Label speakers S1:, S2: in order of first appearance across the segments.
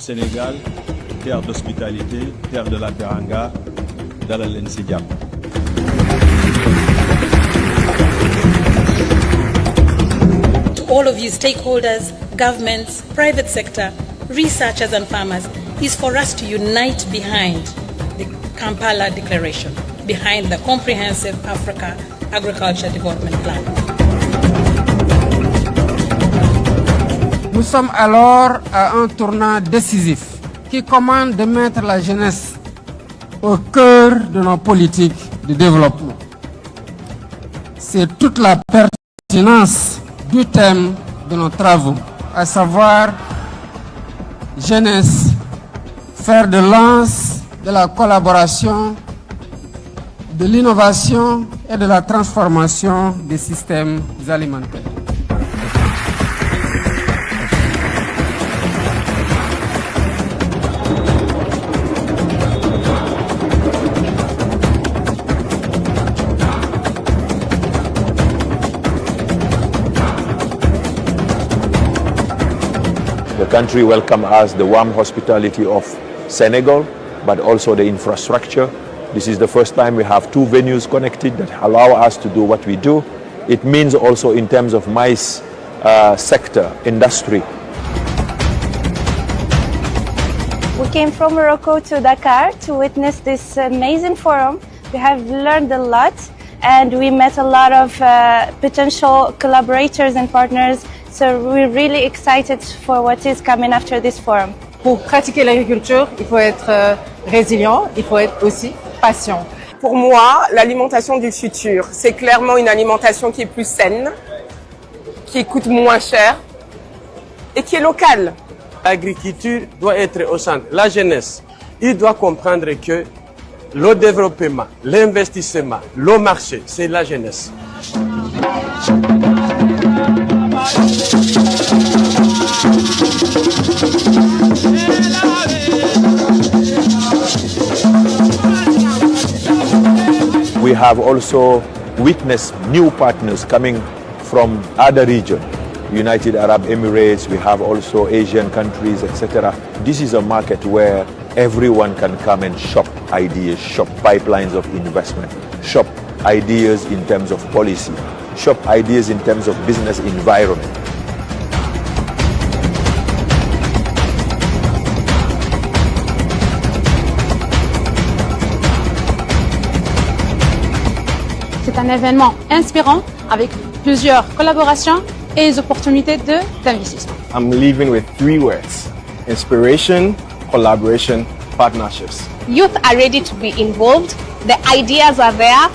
S1: Sénégal, terre d'hospitalité, terre de la teranga, dalal leen si jàmm.
S2: To all of you stakeholders, governments, private sector, researchers and farmers is for us to unite behind the Kampala Declaration, behind the Comprehensive Africa Agriculture Development Plan.
S3: Nous sommes alors à un tournant décisif qui commande de mettre la jeunesse au cœur de nos politiques de développement. C'est toute la pertinence du thème de nos travaux, à savoir jeunesse, fer de lance de la collaboration, de l'innovation et de la transformation des systèmes alimentaires.
S4: The country welcomed us, the warm hospitality of Senegal, but also the infrastructure. This is the first time we have two venues connected that allow us to do what we do. It means also in terms of maize sector, industry.
S5: We came from Morocco to Dakar to witness this amazing forum. We have learned a lot and we met a lot of potential collaborators and partners. So we're really excited for what is coming after this forum.
S6: Pour pratiquer l'agriculture, il faut être résilient, il faut être aussi patient.
S7: Pour moi, l'alimentation du futur, c'est clairement une alimentation qui est plus saine, qui coûte moins cher et qui est locale.
S8: L'agriculture doit être au centre. La jeunesse, il doit comprendre que le développement, l'investissement, le marché, c'est la jeunesse.
S4: We have also witnessed new partners coming from other regions, United Arab Emirates, we have also Asian countries, etc. This is a market where everyone can come and shop ideas, shop pipelines of investment, shop ideas in terms of policy, shop ideas in terms of business environment.
S6: C'est un événement inspirant avec plusieurs collaborations et des opportunités d'investissement.
S9: I'm leaving with 3 words: inspiration, collaboration, partnerships.
S10: Youth are ready to be involved. The ideas are there,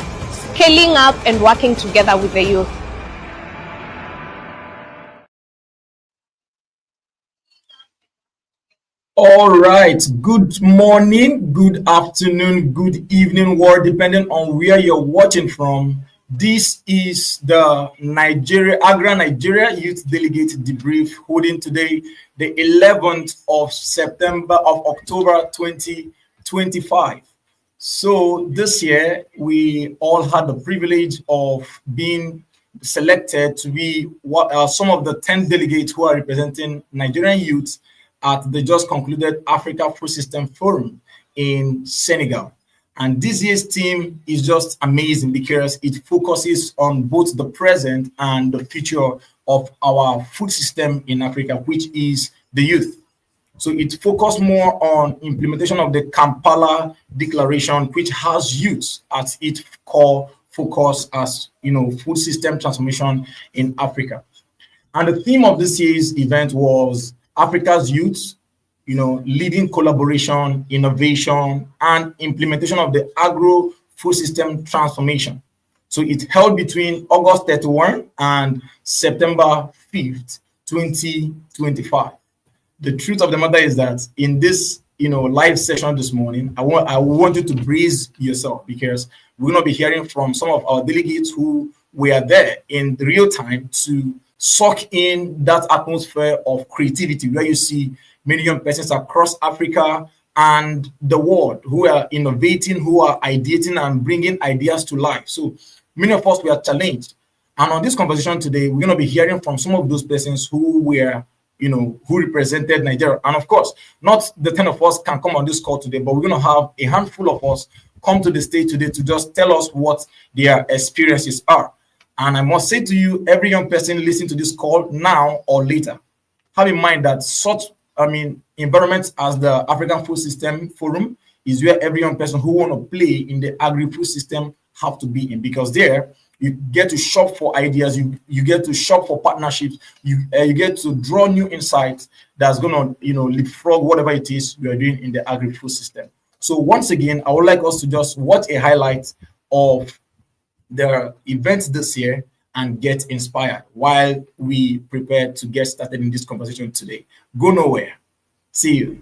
S10: scaling up and working together with the youth.
S11: All right, good morning, good afternoon, good evening, world, depending on where you're watching from. This is the AGRA Nigeria Youth Delegate Debrief, holding today the 11th of October 2025. So this year, we all had the privilege of being selected to be some of the 10 delegates who are representing Nigerian youths at the just concluded Africa Food System Forum in Senegal. And this year's team is just amazing because it focuses on both the present and the future of our food system in Africa, which is the youth. So it focused more on implementation of the Kampala Declaration, which has youth at its core focus as, food system transformation in Africa. And the theme of this year's event was Africa's youth, leading collaboration, innovation, and implementation of the agro-food system transformation. So it held between August 31 and September 5th, 2025. The truth of the matter is that in this, live session this morning, I want you to brace yourself because we're going to be hearing from some of our delegates who were there in real time to suck in that atmosphere of creativity where you see many young persons across Africa and the world who are innovating, who are ideating and bringing ideas to life. So many of us were challenged. And on this conversation today, we're going to be hearing from some of those persons who were who represented Nigeria. And of course, not the 10 of us can come on this call today, but we're going to have a handful of us come to the stage today to just tell us what their experiences are. And I must say to you, every young person listening to this call now or later, have in mind that such, environments as the African Food System Forum is where every young person who want to play in the agri-food system have to be in, because there you get to shop for ideas, you get to shop for partnerships, you get to draw new insights that's going to leapfrog whatever it is we are doing in the agri-food system. So once again, I would like us to just watch a highlight of the events this year and get inspired while we prepare to get started in this conversation today. Go nowhere. See you.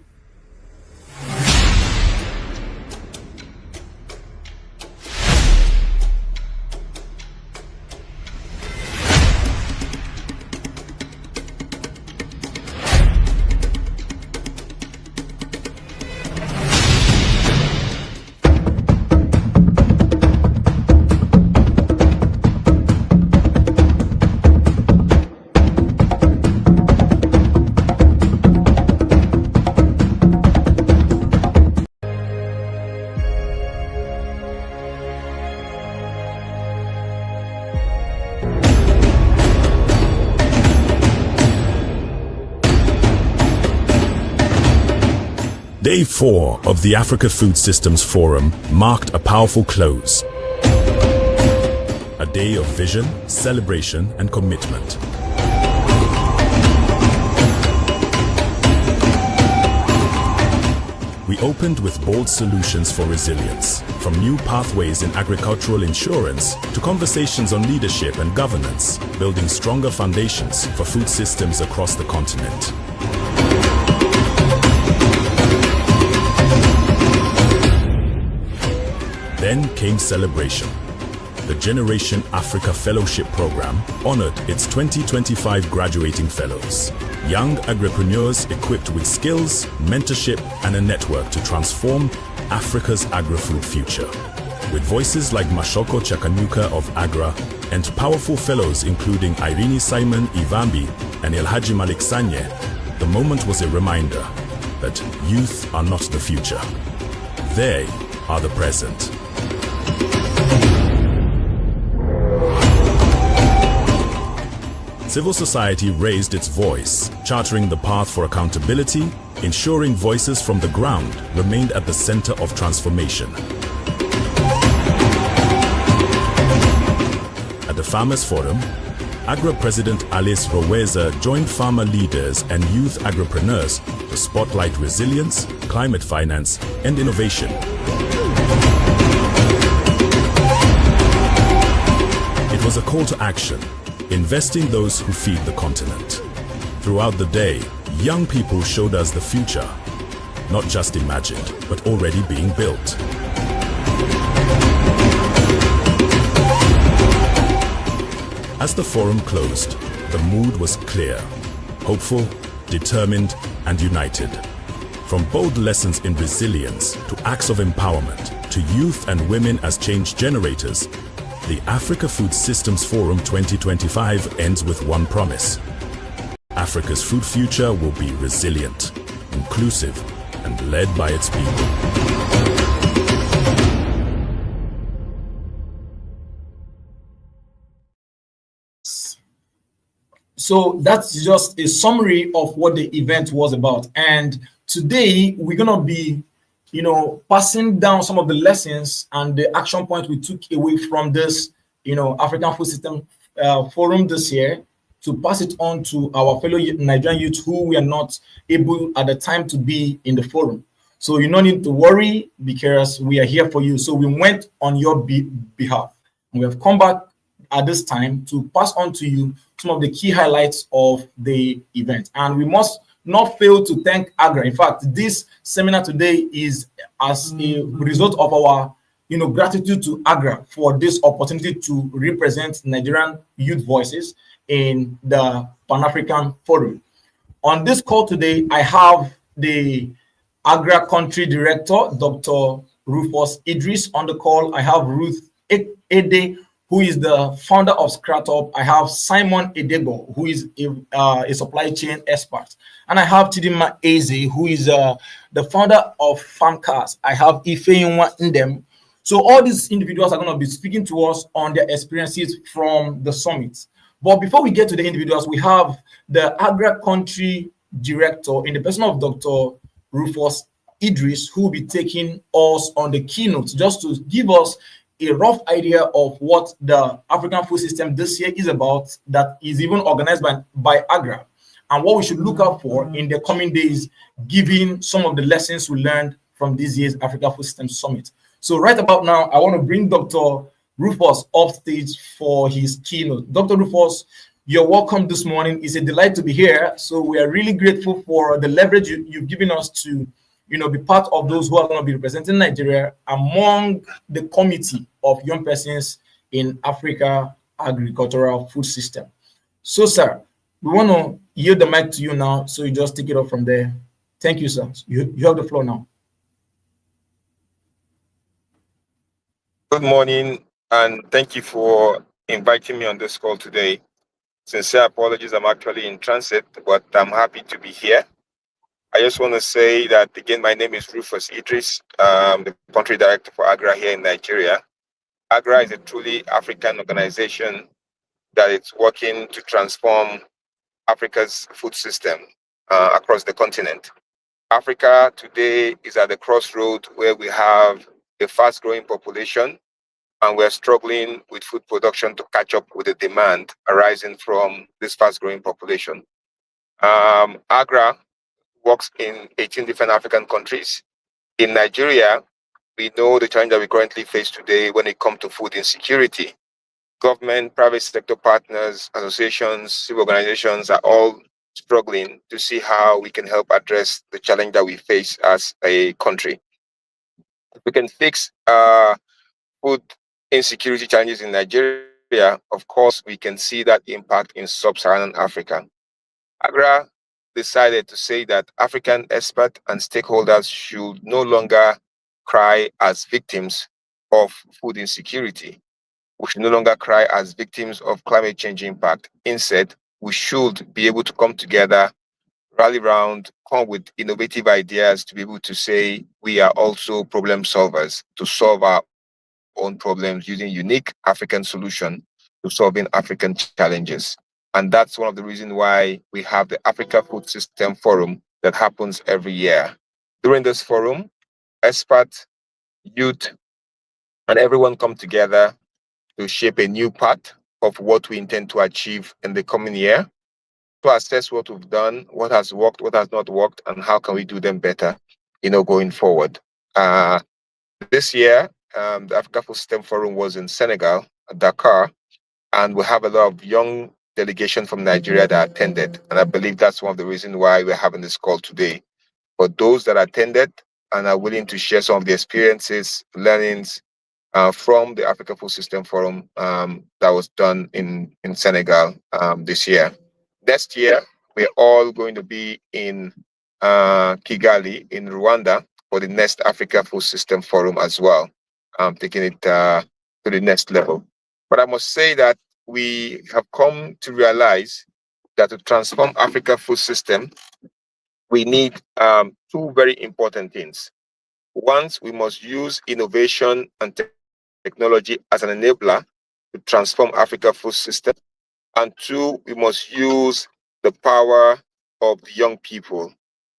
S12: Day 4 of the Africa Food Systems Forum marked a powerful close. A day of vision, celebration, and commitment. We opened with bold solutions for resilience, from new pathways in agricultural insurance to conversations on leadership and governance, building stronger foundations for food systems across the continent. Then came celebration. The Generation Africa Fellowship Program honored its 2025 graduating fellows, young agripreneurs equipped with skills, mentorship, and a network to transform Africa's agri-food future. With voices like Mashoko Chakanuka of AGRA and powerful fellows including Irene Simon Ivambi and Elhaji Malik Sanye, the moment was a reminder that youth are not the future. They are the present. Civil society raised its voice, chartering the path for accountability, ensuring voices from the ground remained at the center of transformation. At the Farmers Forum, AGRA President Alice Roweza joined farmer leaders and youth agripreneurs to spotlight resilience, climate finance, and innovation. It was a call to action, investing those who feed the continent. Throughout the day, young people showed us the future, not just imagined, but already being built. As the forum closed, the mood was clear, hopeful, determined, and united. From bold lessons in resilience to acts of empowerment to youth and women as change generators, the Africa Food Systems Forum 2025 ends with one promise. Africa's food future will be resilient, inclusive, and led by its people.
S11: So that's just a summary of what the event was about. And today we're going to be passing down some of the lessons and the action points we took away from this, African Food System Forum this year, to pass it on to our fellow Nigerian youth who were not able at the time to be in the forum. So you don't need to worry because we are here for you. So we went on your behalf. And we have come back at this time to pass on to you some of the key highlights of the event. And we must not fail to thank AGRA. In fact, this seminar today is as a result of our gratitude to AGRA for this opportunity to represent Nigerian youth voices in the Pan-African Forum. On this call today, I have the AGRA Country Director, Dr. Rufus Idris, on the call. I have Ruth Ede who is the founder of Scratop. I have Simon Edebo, who is a supply chain expert. And I have Tidima Eze, who is the founder of Farmcast. I have Ifeyinwa Ndem. So all these individuals are going to be speaking to us on their experiences from the summit. But before we get to the individuals, we have the AGRA country director in the person of Dr. Rufus Idris, who will be taking us on the keynote just to give us a rough idea of what the African food system this year is about, that is even organized by AGRA, and what we should look out for in the coming days, given some of the lessons we learned from this year's Africa Food System Summit. So right about now, I want to bring Dr. Rufus off stage for his keynote. Dr. Rufus, you're welcome this morning. It's a delight to be here. So we are really grateful for the leverage you've given us to be part of those who are going to be representing Nigeria among the committee of young persons in Africa agricultural food system. So, sir, we want to yield the mic to you now, so you just take it up from there. Thank you, sir. You have the floor now.
S13: Good morning, and thank you for inviting me on this call today. Sincere apologies, I'm actually in transit, but I'm happy to be here. I just want to say that, again, my name is Rufus Idris, the country director for AGRA here in Nigeria. AGRA is a truly African organization that is working to transform Africa's food system across the continent. Africa today is at the crossroad where we have a fast-growing population, and we're struggling with food production to catch up with the demand arising from this fast-growing population. AGRA works in 18 different African countries. In Nigeria, we know the challenge that we currently face today when it comes to food insecurity. Government, private sector partners, associations, civil organizations are all struggling to see how we can help address the challenge that we face as a country. If we can fix food insecurity challenges in Nigeria, of course, we can see that impact in sub-Saharan Africa. AGRA decided to say that African experts and stakeholders should no longer cry as victims of food insecurity. We should no longer cry as victims of climate change impact. Instead, we should be able to come together, rally around, come with innovative ideas to be able to say we are also problem solvers, to solve our own problems using unique African solutions to solving African challenges. And that's one of the reasons why we have the Africa Food System Forum that happens every year. During this forum, experts, youth, and everyone come together to shape a new path of what we intend to achieve in the coming year, to assess what we've done, what has worked, what has not worked, and how can we do them better, going forward. This year, the Africa Food System Forum was in Senegal, Dakar, and we have a lot of young delegation from Nigeria that attended. And I believe that's one of the reasons why we're having this call today. For those that attended and are willing to share some of the experiences, learnings from the Africa Food System Forum that was done in Senegal this year. Next year, we're all going to be in Kigali in Rwanda for the next Africa Food System Forum as well, taking it to the next level. But I must say that we have come to realize that to transform Africa food system, we need two very important things. One, we must use innovation and technology as an enabler to transform Africa food system. And two, we must use the power of the young people.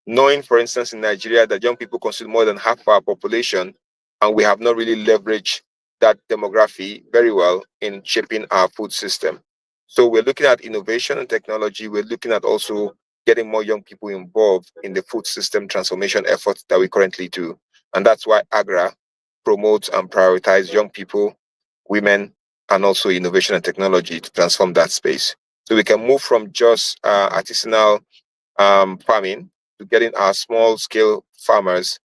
S13: Knowing, for instance, in Nigeria, that young people constitute more than half our population, and we have not really leveraged that demography very well in shaping our food system. So we're looking at innovation and technology. We're looking at also getting more young people involved in the food system transformation efforts that we currently do. And that's why AGRA promotes and prioritizes young people, women, and also innovation and technology to transform that space. So we can move from just artisanal farming to getting our small-scale farmers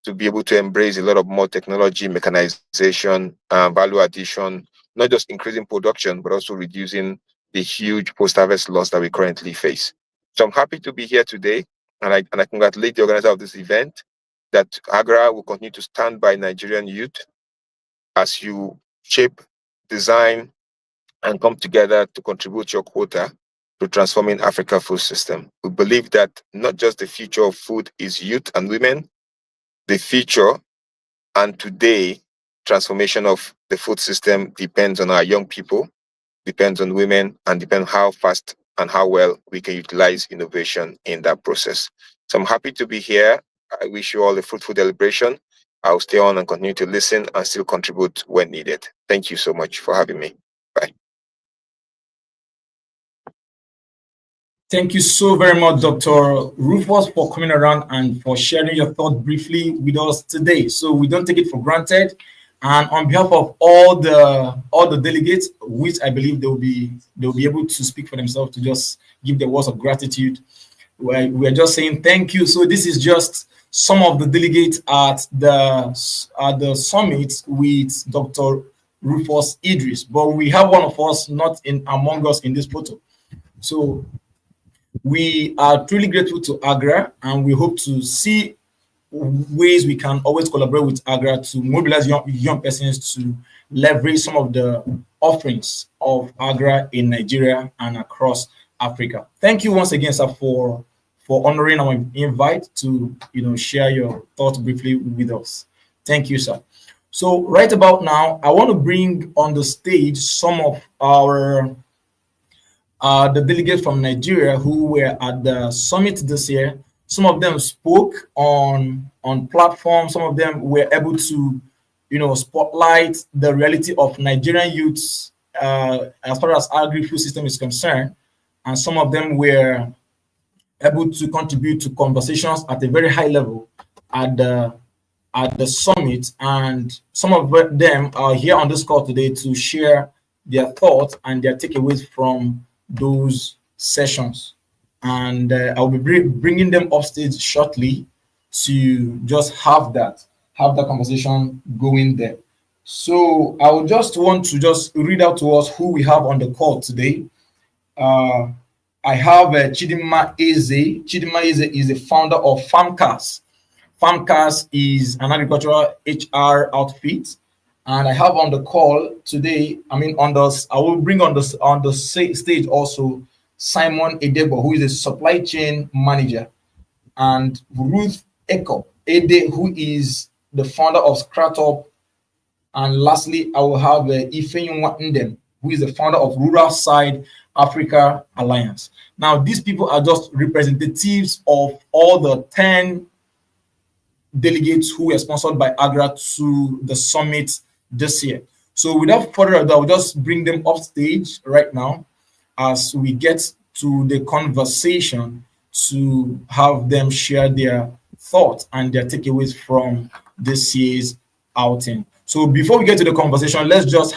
S13: to be able to embrace a lot of more technology, mechanization, value addition, not just increasing production, but also reducing the huge post-harvest loss that we currently face. So I'm happy to be here today, and I congratulate the organizer of this event, that AGRA will continue to stand by Nigerian youth as you shape design, and come together to contribute your quota to transforming Africa food system. We believe that not just the future of food is youth and women, the future and today transformation of the food system depends on our young people, depends on women, and depends how fast and how well we can utilize innovation in that process. So I'm happy to be here. I wish you all a fruitful deliberation. I'll stay on and continue to listen and still contribute when needed. Thank you so much for having me. Bye.
S11: Thank you so very much, Dr. Rufus, for coming around and for sharing your thoughts briefly with us today. So we don't take it for granted. And on behalf of all the delegates, which I believe they'll be able to speak for themselves, to just give their words of gratitude. We're just saying thank you. So this is just some of the delegates at the summit with Dr. Rufus Idris, but we have one of us not in among us in this photo. So we are truly grateful to AGRA, and we hope to see ways we can always collaborate with AGRA to mobilize young persons to leverage some of the offerings of AGRA in Nigeria and across Africa. Thank you once again, sir, for honoring our invite to share your thoughts briefly with us. Thank you, sir. So right about now, I want to bring on the stage some of our the delegates from Nigeria who were at the summit this year. Some of them spoke on platforms. Some of them were able to, spotlight the reality of Nigerian youths as far as agri-food system is concerned. And some of them were able to contribute to conversations at a very high level at the summit. And some of them are here on this call today to share their thoughts and their takeaways from those sessions. And I'll be bringing them off stage shortly to just have that conversation going there. So I would just want to just read out to us who we have on the call today. I have Chidinma Eze. Chidinma Eze is the founder of FarmCast. FarmCast is an agricultural HR outfit. And I have on the call today, I will bring on the stage also Simon Edebo, who is a supply chain manager, and Ruth Eko Ede, who is the founder of Scratop. And lastly, I will have Ifeyinwa Ndem, who is the founder of Rural Side Africa Alliance. Now, these people are just representatives of all the 10 delegates who were sponsored by AGRA to the summit this year. So without further ado, I'll just bring them up stage right now as we get to the conversation to have them share their thoughts and their takeaways from this year's outing. So before we get to the conversation, let's just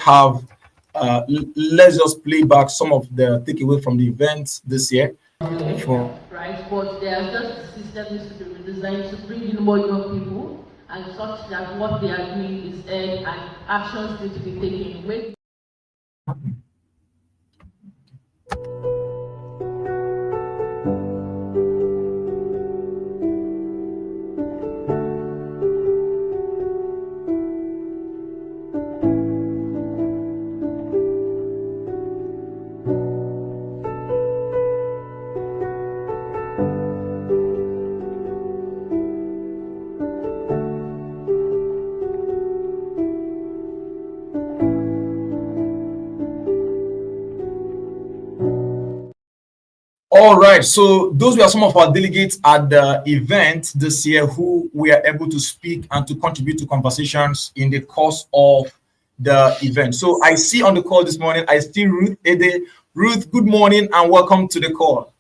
S11: play back some of the takeaways from the event this year.
S14: Right, but there's just the system needs to be redesigned to bring in more young people, and such that what they are doing is and actions need to be taken.
S11: All right, so those were some of our delegates at the event this year who were able to speak and to contribute to conversations in the course of the event. So I see on the call this morning, I see Ruth Ede. Ruth, good morning and welcome to the call.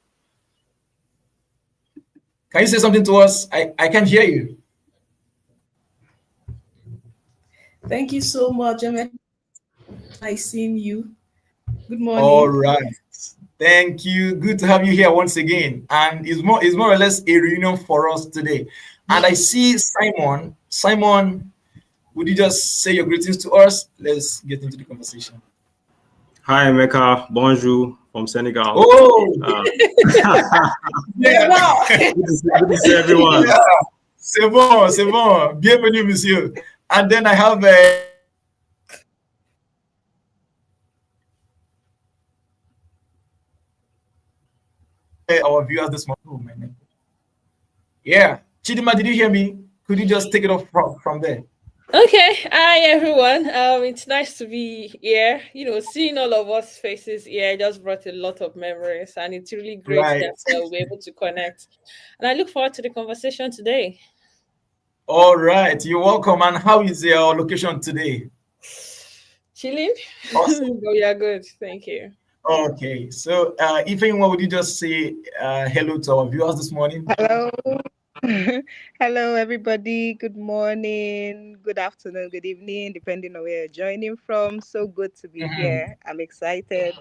S11: Can you say something to us? I can hear you.
S15: Thank you so much, Emeka. Nice seeing you. Good morning.
S11: All right. Thank you. Good to have you here once again. And it's more or less a reunion for us today. And I see Simon. Simon, would you just say your greetings to us? Let's get into the conversation.
S16: Hi, Emeka. Bonjour from Senegal.
S11: Oh!
S16: Yeah. Good to see everyone.
S11: Yeah. C'est bon. Bienvenue, monsieur. And then I have our viewers this morning. Oh, my name. Yeah. Chidima, did you hear me? Could you just take it off from there?
S17: Okay, hi everyone. It's nice to be here. Seeing all of us faces here just brought a lot of memories, and it's really great
S11: Right.
S17: that we're able to connect. And I look forward to the conversation today.
S11: All right. You're welcome. And how is your location today?
S17: Chilling?
S11: Awesome.
S17: Oh, yeah, good. Thank you.
S11: Okay. So, if anyone, would you just say hello to our viewers this morning?
S18: Hello. Hello, everybody. Good morning, good afternoon, good evening, depending on where you're joining from. So good to be here. I'm excited.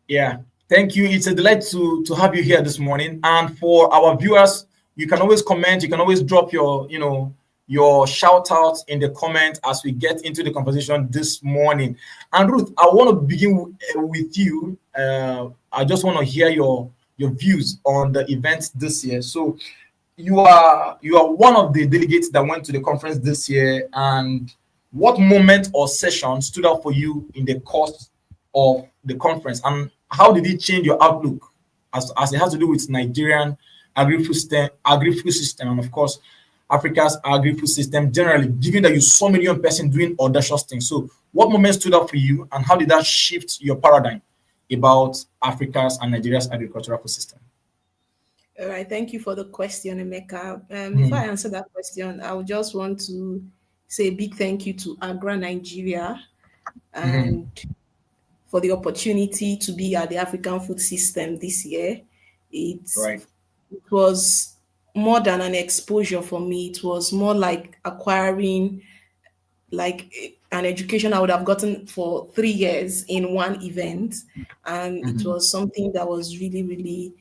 S11: Yeah. Thank you. It's a delight to have you here this morning. And for our viewers, you can always comment. You can always drop your shout outs in the comment as we get into the conversation this morning. And Ruth, I want to begin with you. I just want to hear your views on the events this year. So you are one of the delegates that went to the conference this year, and what moment or session stood out for you in the course of the conference, and how did it change your outlook as it has to do with Nigerian agri-food system, and of course Africa's agri-food system generally, given that you saw million persons doing audacious things? So what moment stood out for you, and how did that shift your paradigm about Africa's and Nigeria's agricultural food system?
S15: All right, thank you for the question, Emeka. Before I answer that question, I would just want to say a big thank you to AGRA Nigeria and for the opportunity to be at the African food system this year. It was more than an exposure for me. It was more like acquiring like an education I would have gotten for 3 years in one event. And it was something that was really, really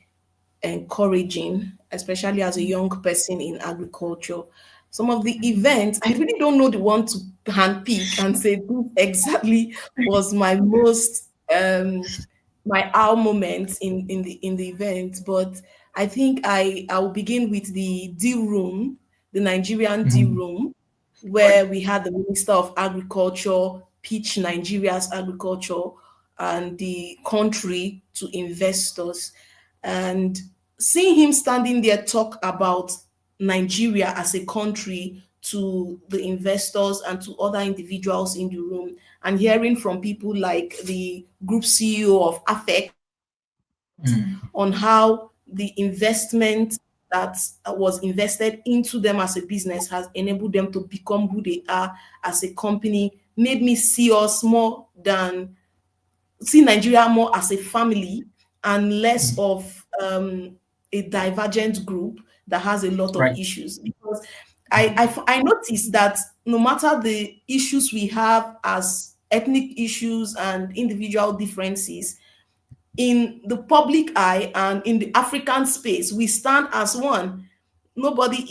S15: encouraging, especially as a young person in agriculture. Some of the events, I really don't know the one to handpick and say this exactly was my most my our moment in the event, but I think I will begin with the D room, the Nigerian D room, where we had the Minister of Agriculture pitch Nigeria's agriculture and the country to investors. And seeing him standing there talk about Nigeria as a country to the investors and to other individuals in the room, and hearing from people like the group CEO of AFEC on how the investment that was invested into them as a business has enabled them to become who they are as a company, made me see Nigeria more as a family and less of a divergent group that has a lot of issues. Because I noticed that no matter the issues we have as ethnic issues and individual differences, in the public eye and in the African space, we stand as one. Nobody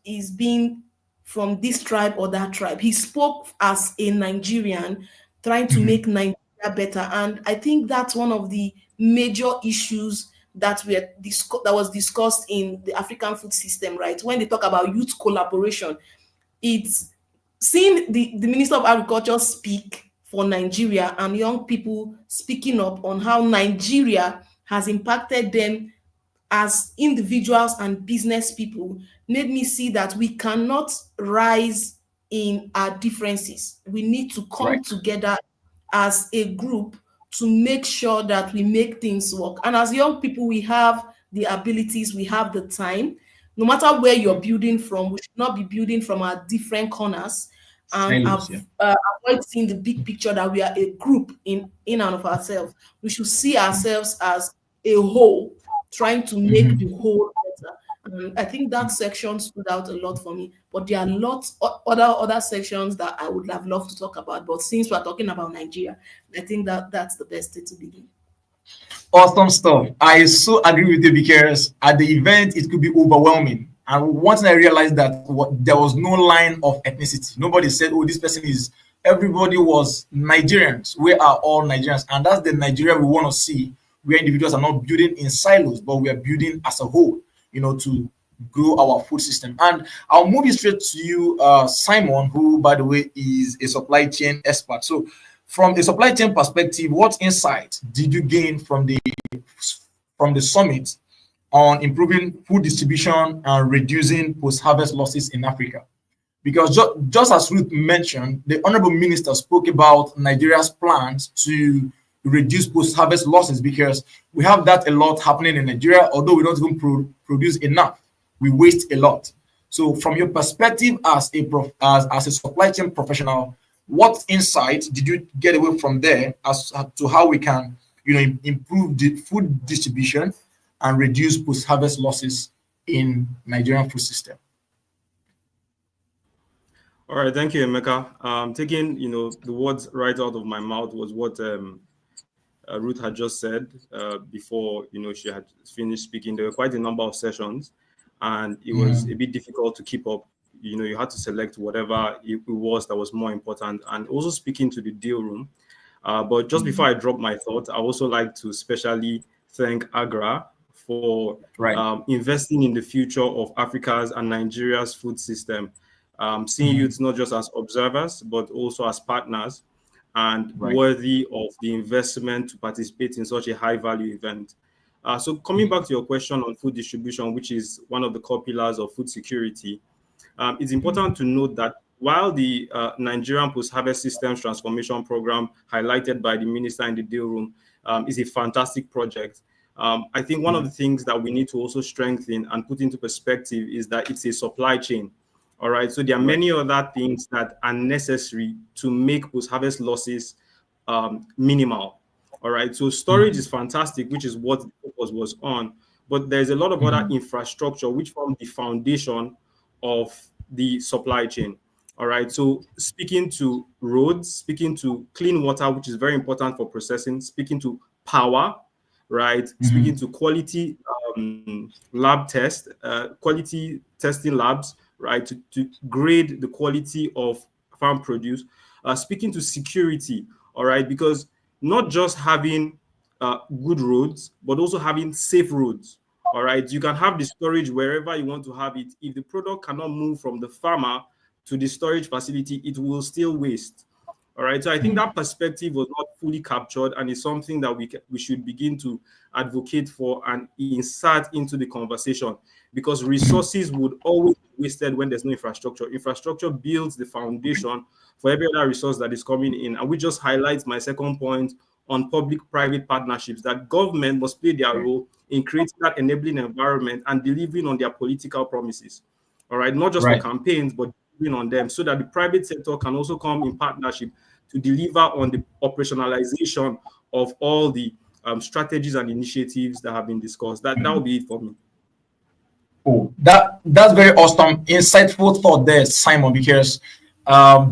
S15: is being from this tribe or that tribe. He spoke as a Nigerian, trying to make Nigeria better. And I think that's one of the major issues that was discussed in the African food system, right? When they talk about youth collaboration, it's seeing the Minister of Agriculture speak for Nigeria and young people speaking up on how Nigeria has impacted them as individuals and business people made me see that we cannot rise in our differences. We need to come together as a group to make sure that we make things work. And as young people, we have the abilities, we have the time. No matter where you're building from, we should not be building from our different corners and avoid seeing the big picture that we are a group in and of ourselves. We should see ourselves as a whole, trying to make the whole better. I think that section stood out a lot for me, but there are lots of other sections that I would have loved to talk about. But since we're talking about Nigeria, I think that's the best way to begin.
S11: Awesome stuff. I so agree with you, because at the event it could be overwhelming. And once I realized that there was no line of ethnicity, nobody said, "Oh, this person is." Everybody was Nigerians. We are all Nigerians, and that's the Nigeria we want to see, where individuals are not building in silos, but we are building as a whole, to grow our food system. And I'll move it straight to you, Simon, who, by the way, is a supply chain expert. So from a supply chain perspective, what insight did you gain from the from the summit on improving food distribution and reducing post-harvest losses in Africa. Because just as Ruth mentioned, the Honorable Minister spoke about Nigeria's plans to reduce post-harvest losses, because we have that a lot happening in Nigeria, although we don't even produce enough. We waste a lot. So from your perspective as a supply chain professional, what insight did you get away from there as to how we can, improve the food distribution and reduce post-harvest losses in Nigerian food system?
S16: All right, thank you, Emeka. Taking the words right out of my mouth was what Ruth had just said before she had finished speaking. There were quite a number of sessions, and it was a bit difficult to keep up. You had to select whatever it was that was more important, and also speaking to the deal room. But just before I drop my thoughts, I also like to specially thank AGRA for investing in the future of Africa's and Nigeria's food system. Seeing youth not just as observers, but also as partners and worthy of the investment to participate in such a high-value event. So coming back to your question on food distribution, which is one of the core pillars of food security, it's important to note that while the Nigerian Post-Harvest Systems Transformation Program highlighted by the minister in the deal room is a fantastic project, I think one of the things that we need to also strengthen and put into perspective is that it's a supply chain. All right, so there are many other things that are necessary to make post-harvest losses minimal. All right, so storage is fantastic, which is what the focus was on, but there's a lot of other infrastructure which form the foundation of the supply chain. All right, so speaking to roads, speaking to clean water, which is very important for processing, speaking to power, right, speaking to quality lab test, quality testing labs, right, to grade the quality of farm produce, speaking to security, all right, because not just having good roads, but also having safe roads, all right. You can have the storage wherever you want to have it. If the product cannot move from the farmer to the storage facility, it will still waste, all right. So I think that perspective was not fully captured, and it's something that we should begin to advocate for and insert into the conversation, because resources would always be wasted when there's no infrastructure. Infrastructure builds the foundation for every other resource that is coming in. And we just highlight my second point on public-private partnerships, that government must play their role in creating that enabling environment and delivering on their political promises, all right, not just for campaigns, but delivering on them, so that the private sector can also come in partnership to deliver on the operationalization of all the strategies and initiatives that have been discussed. That will be it for me.
S11: Oh, that's very awesome, insightful thought there, Simon, because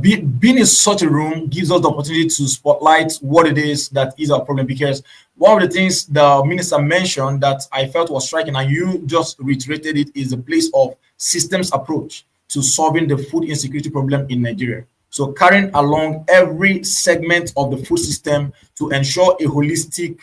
S11: being in such a room gives us the opportunity to spotlight what it is that is our problem. Because one of the things the minister mentioned that I felt was striking, and you just reiterated it, is the place of systems approach to solving the food insecurity problem in Nigeria. So carrying along every segment of the food system to ensure a holistic,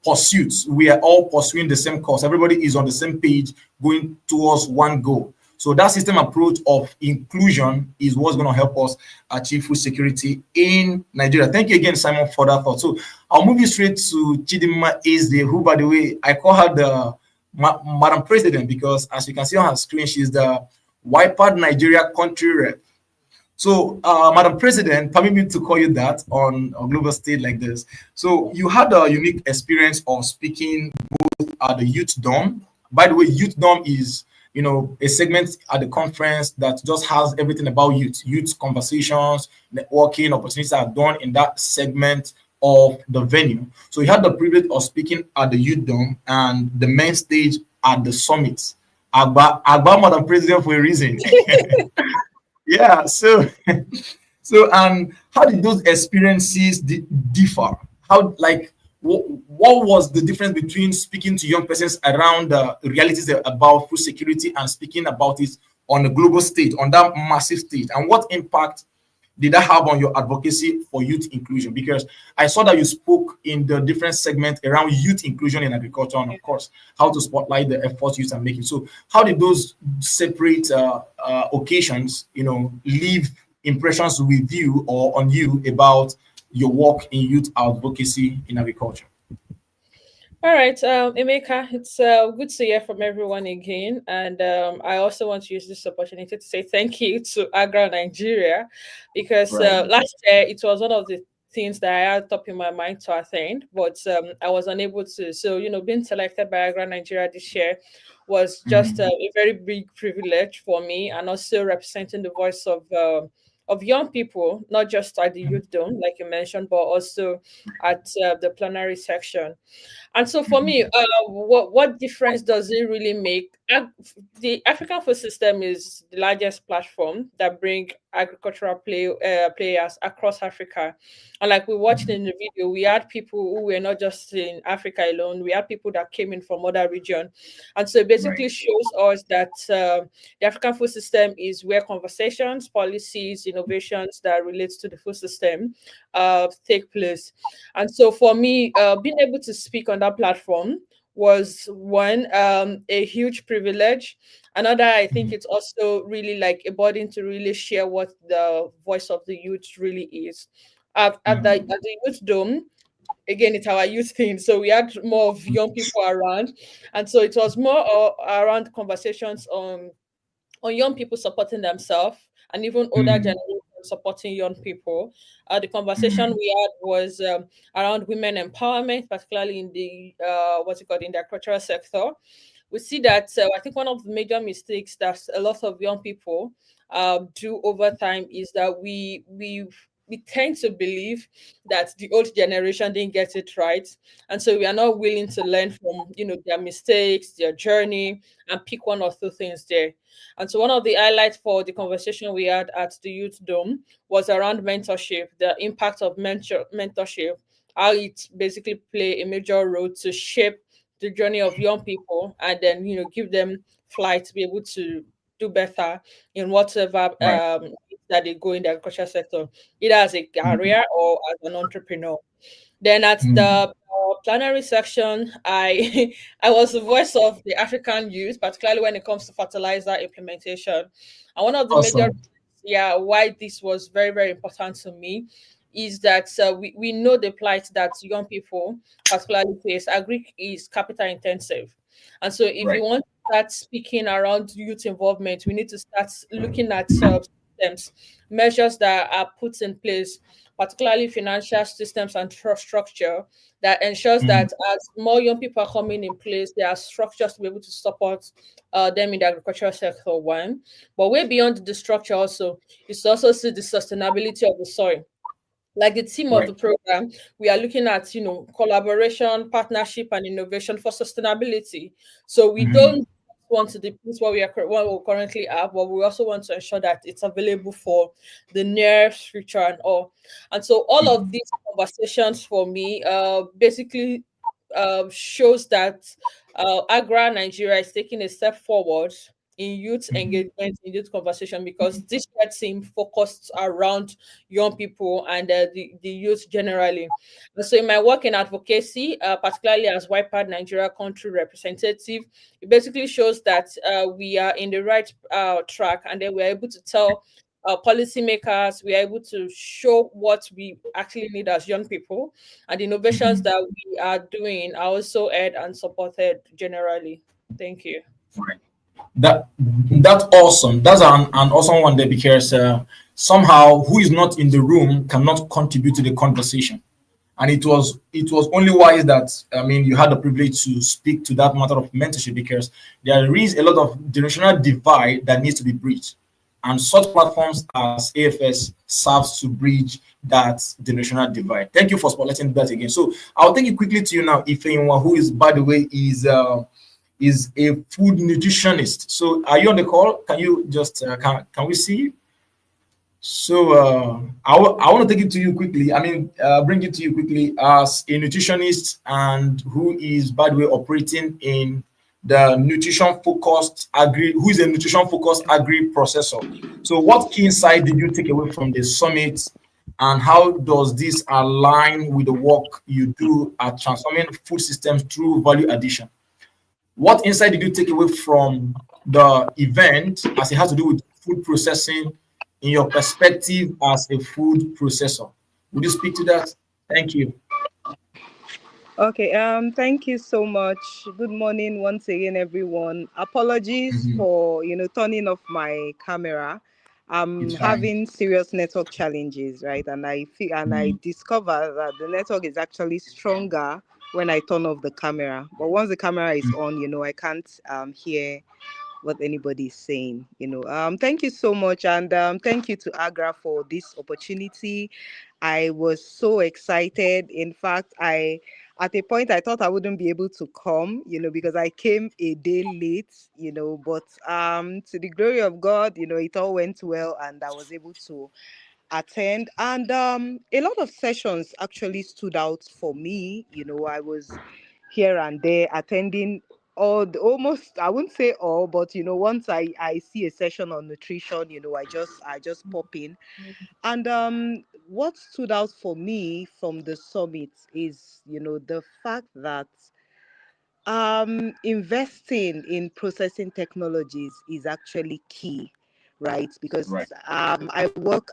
S11: pursuits. We are all pursuing the same cause. Everybody is on the same page, going towards one goal. So that system approach of inclusion is what's going to help us achieve food security in Nigeria. Thank you again, Simon, for that thought. So I'll move you straight to Chidima Ezde, who, by the way, I call her the Madam President, because as you can see on her screen, she's the WIPAD Nigeria country rep. So, Madam President, permit me to call you that on a global stage like this. So, you had a unique experience of speaking both at the Youth Dome. By the way, Youth Dome is, a segment at the conference that just has everything about youth conversations, networking, opportunities are done in that segment of the venue. So, you had the privilege of speaking at the Youth Dome and the main stage at the summit. Agba, Madam President, for a reason. Yeah, so how did those experiences differ? How, what was the difference between speaking to young persons around the realities about food security and speaking about it on a global stage, on that massive stage? And what impact did that have on your advocacy for youth inclusion? Because I saw that you spoke in the different segments around youth inclusion in agriculture, and of course, how to spotlight the efforts youth are making. So how did those separate occasions, leave impressions with you or on you about your work in youth advocacy in agriculture?
S17: All right, Emeka, it's good to hear from everyone again. And I also want to use this opportunity to say thank you to AGRA Nigeria because
S11: Right.
S17: last year it was one of the things that I had top in my mind to attend, but I was unable to. So, being selected by AGRA Nigeria this year was just a very big privilege for me, and also representing the voice of young people, not just at the youth dome, like you mentioned, but also at the plenary section. And so for me, what difference does it really make? The African food system is the largest platform that bring agricultural players across Africa. And like we watched in the video, we had people who were not just in Africa alone. We had people that came in from other regions. And so it basically shows us that the African food system is where conversations, policies, innovations that relates to the food system take place. And so for me, being able to speak on that platform was one, a huge privilege. Another, I think it's also really like a burden to really share what the voice of the youth really is. At the youth dome, again, it's our youth thing. So we had more of young people around. And so it was more around conversations on young people supporting themselves and even older generations supporting young people. The conversation we had was around women empowerment, particularly in the what's it called in the agricultural sector. We see that I think one of the major mistakes that a lot of young people do over time is that we tend to believe that the old generation didn't get it right, and so we are not willing to learn from their mistakes, their journey, and pick one or two things there. And so one of the highlights for the conversation we had at the Youth Dome was around mentorship, the impact of mentorship, how it basically play a major role to shape the journey of young people, and then give them flight to be able to do better in whatever
S11: Right.
S17: that they go in the agriculture sector, either as a career or as an entrepreneur. Then at the plenary section, I I was the voice of the African youth, particularly when it comes to fertilizer implementation. And one of the major,
S11: Awesome.
S17: yeah, why this was very, very important to me is that we know the plight that young people particularly face. Agri is capital intensive. And so if you
S11: Right.
S17: want to start speaking around youth involvement, we need to start looking at systems, measures that are put in place, particularly financial systems and trust structure that ensures that as more young people are coming in place, there are structures to be able to support them in the agricultural sector. One, but way beyond the structure also is to also see the sustainability of the soil. Like the theme of the
S11: Right.
S17: program, we are looking at collaboration, partnership, and innovation for sustainability. So we don't want to deplete what we currently have, but we also want to ensure that it's available for the near future and all. And so all of these conversations for me basically shows that Agra Nigeria is taking a step forward in youth engagement, in youth conversation, because this red team focused around young people and the youth generally. And so in my work in advocacy, particularly as YPAD Nigeria country representative, it basically shows that we are in the right track, and then we're able to tell policymakers, we are able to show what we actually need as young people, and the innovations that we are doing are also aired and supported generally. Thank you.
S11: Right. That's awesome. That's an awesome one there because somehow who is not in the room cannot contribute to the conversation. And it was only wise that you had the privilege to speak to that matter of mentorship because there is a lot of generational divide that needs to be bridged, and such platforms as AFS serves to bridge that generational divide. Thank you for spotlighting that again. So I'll take it quickly to you now, Ifeanyi, who is, by the way, is a food nutritionist. So are you on the call? Can you just can we see you? So I want to take it to you quickly. Bring it to you quickly as a nutritionist and who is, by the way, operating in the nutrition focused agri, who is a nutrition focused agri processor. So what key insight did you take away from the summit, and how does this align with the work you do at transforming food systems through value addition? What insight did you take away from the event as it has to do with food processing in your perspective as a food processor? Would you speak to that? Thank you.
S18: Okay, thank you so much. Good morning once again, everyone. Apologies for, turning off my camera. I'm
S11: It's fine.
S18: having serious network challenges, right? And I discover that the network is actually stronger when I turn off the camera. But once the camera is on, I can't hear what anybody is saying. Thank you so much, and thank you to Agra for this opportunity. I was so excited. In fact, at a point I thought I wouldn't be able to come, because I came a day late, but to the glory of God, it all went well and I was able to attend. And a lot of sessions actually stood out for me. I was here and there attending almost, I wouldn't say all, but once I see a session on nutrition, I just pop in. And what stood out for me from the summit is the fact that investing in processing technologies is actually key, right? Because I work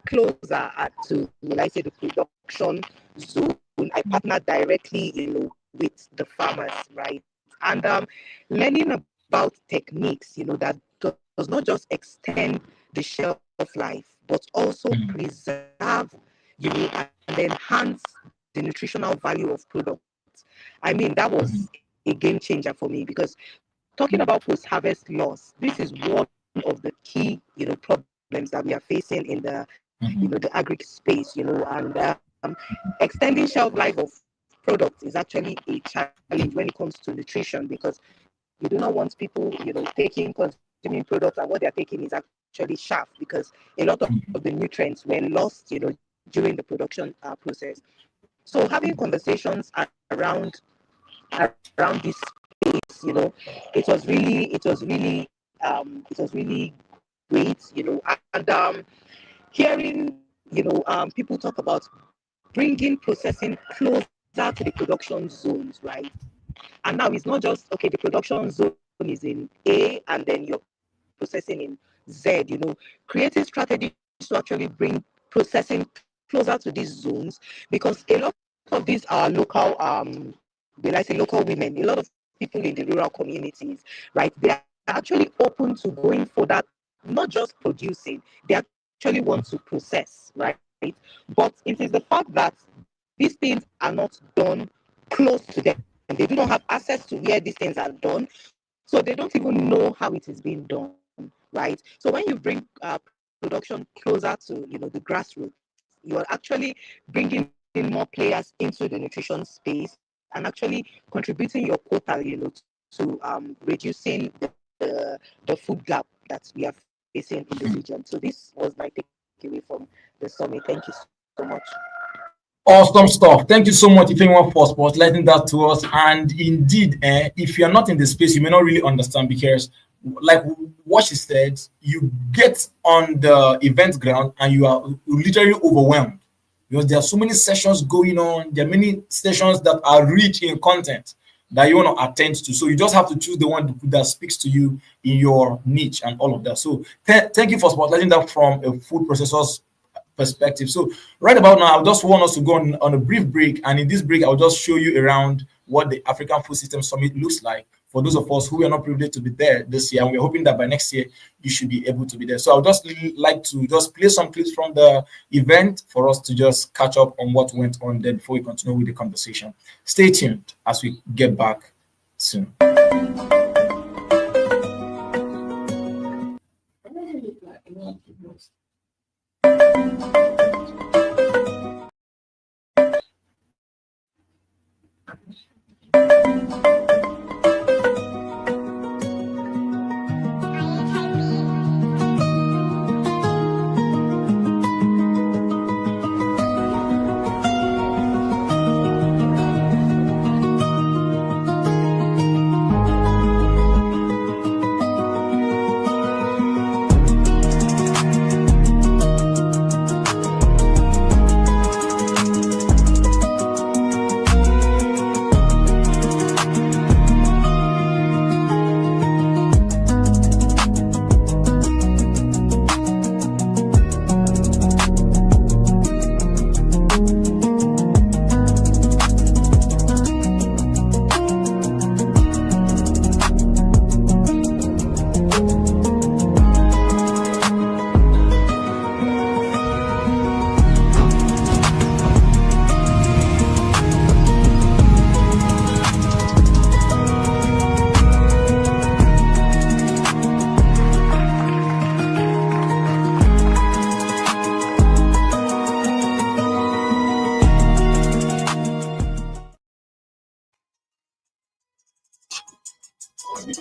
S18: closer to, will I say, the production zone. I partner directly, with the farmers, right? And learning about techniques, that does not just extend the shelf life, but also preserve, and enhance the nutritional value of products. I mean, that was a game changer for me, because talking about post-harvest loss, this is one of the key, problems that we are facing in the, the agri space, and extending shelf life of products is actually a challenge when it comes to nutrition, because you do not want people, consuming products, and what they're taking is actually chaff, because a lot of the nutrients were lost, during the production process. So having conversations around this space, it was really great, and hearing, people talk about bringing processing closer to the production zones, right? And now it's not just, okay, the production zone is in A and then you're processing in Z, creating strategies to actually bring processing closer to these zones, because a lot of these are local, will I say, local women, a lot of people in the rural communities, right? They are actually open to going for that, not just producing, they actually want to process, right? But it is the fact that these things are not done close to them. They do not have access to where these things are done. So they don't even know how it is being done, right? So when you bring production closer to, the grassroots, you're actually bringing in more players into the nutrition space and actually contributing your quota, to reducing the food gap that we are facing in the region. So this was my takeaway from the summit. Thank you so much.
S11: Awesome stuff. Thank you so much, Ifeanyi, for spotlighting that to us. And indeed, if you're not in the space, you may not really understand, because like what she said, you get on the event ground and you are literally overwhelmed, because there are so many sessions going on. There are many sessions that are rich in content that you want to attend to. So you just have to choose the one that speaks to you in your niche and all of that. So thank you for spotlighting that from a food processor's perspective. So right about now, I just want us to go on a brief break, and in this break I'll just show you around what the African Food System Summit looks like for those of us who are not privileged to be there this year, and we're hoping that by next year you should be able to be there. So I'll just like to just play some clips from the event for us to just catch up on what went on there before we continue with the conversation. Stay tuned as we get back soon. Yes.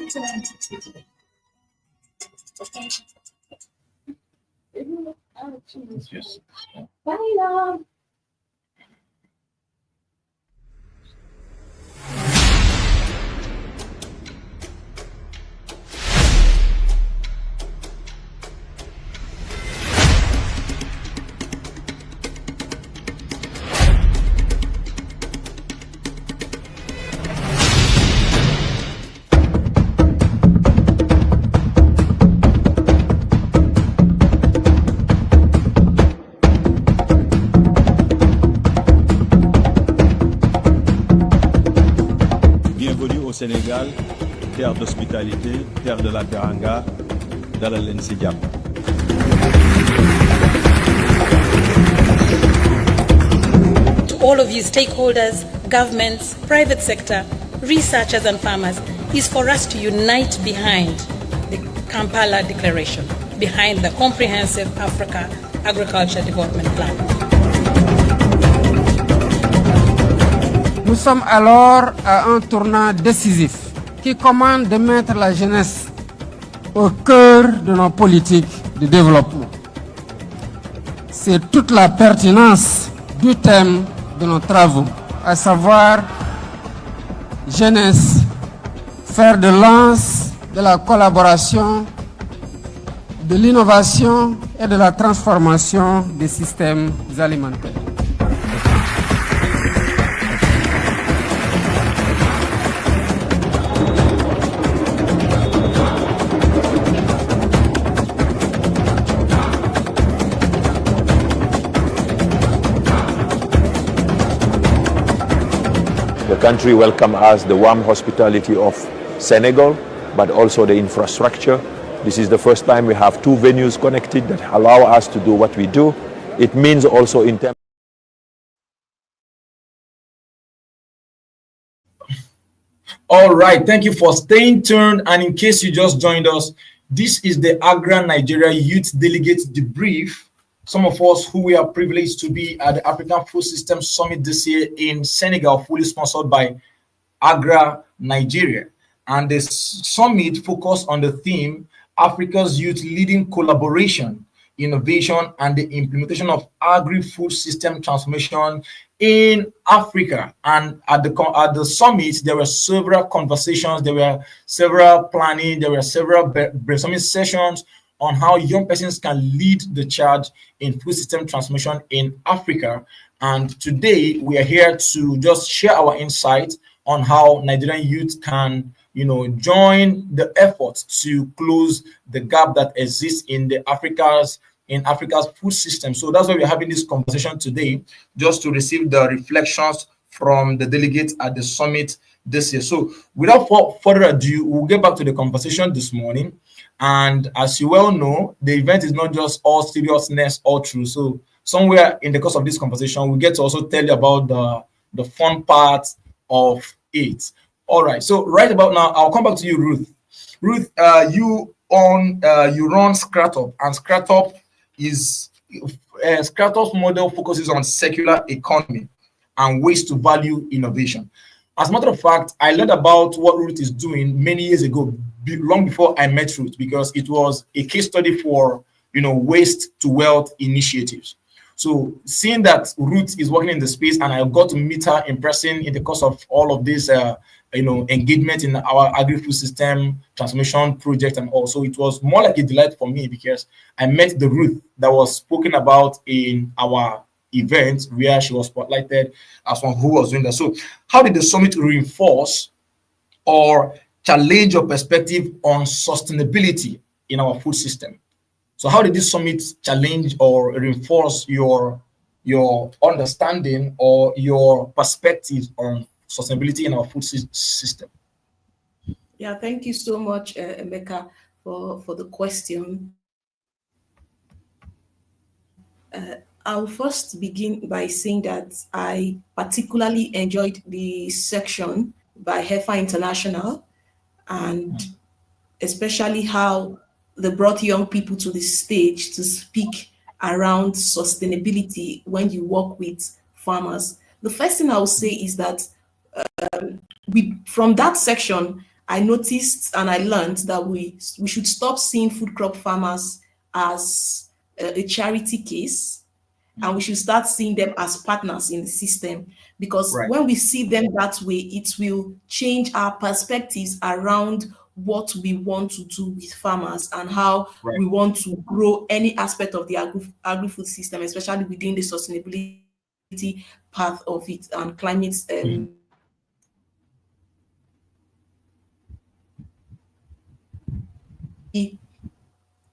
S1: Bienvenue au Sénégal, terre d'hospitalité, terre de la teranga, dalal leen si jàmm.
S2: To all of you stakeholders, governments, private sector, researchers and farmers is for us to unite behind the Kampala Declaration, behind the Comprehensive Africa Agriculture Development Plan.
S3: Nous sommes alors à un tournant décisif qui commande de mettre la jeunesse au cœur de nos politiques de développement. C'est toute la pertinence du thème de nos travaux, à savoir jeunesse, fer de lance de la collaboration, de l'innovation et de la transformation des systèmes alimentaires.
S4: The country welcomed us the warm hospitality of Senegal, but also the infrastructure. This is the first time we have two venues connected that allow us to do what we do. It means also in terms.
S11: All right, thank you for staying tuned. And in case you just joined us, this is the AGRA Nigeria Youth Delegate Debrief. Some of us who we are privileged to be at the African Food System Summit this year in Senegal, fully sponsored by AGRA Nigeria. And the summit focused on the theme, Africa's Youth Leading Collaboration, Innovation, and the Implementation of Agri-Food System Transformation in Africa. And at the summit, there were several conversations, there were several planning, there were several brainstorming sessions on how young persons can lead the charge in food system transformation in Africa. And today we are here to just share our insights on how Nigerian youth can, join the effort to close the gap that exists in Africa's food system. So that's why we're having this conversation today, just to receive the reflections from the delegates at the summit this year. So without further ado, we'll get back to the conversation this morning. And as you well know, the event is not just all seriousness all through. So somewhere in the course of this conversation, we get to also tell you about the fun part of it. All right. So right about now, I'll come back to you, Ruth. Ruth, you run Scratop, and Scratop is Scratop's model focuses on circular economy and ways to value innovation. As a matter of fact, I learned about what Ruth is doing many years ago, long before I met Ruth, because it was a case study for waste to wealth initiatives. So seeing that Ruth is working in the space, and I got to meet her in person in the course of all of this engagement in our agri-food system transformation project, and also it was more like a delight for me because I met the Ruth that was spoken about in our event where she was spotlighted as one who was doing that. So how did the summit reinforce or challenge your perspective on sustainability in our food system? So how did this summit challenge or reinforce your understanding or your perspective on sustainability in our food system?
S15: Yeah, thank you so much, Emeka, for the question. I'll first begin by saying that I particularly enjoyed the section by Heifer International, and especially how they brought young people to the stage to speak around sustainability when you work with farmers. The first thing I will say is that from that section, I noticed and I learned that we should stop seeing food crop farmers as a charity case, and we should start seeing them as partners in the system, because when we see them that way, it will change our perspectives around what we want to do with farmers and how we want to grow any aspect of the agri-food system, especially within the sustainability path of it and climate.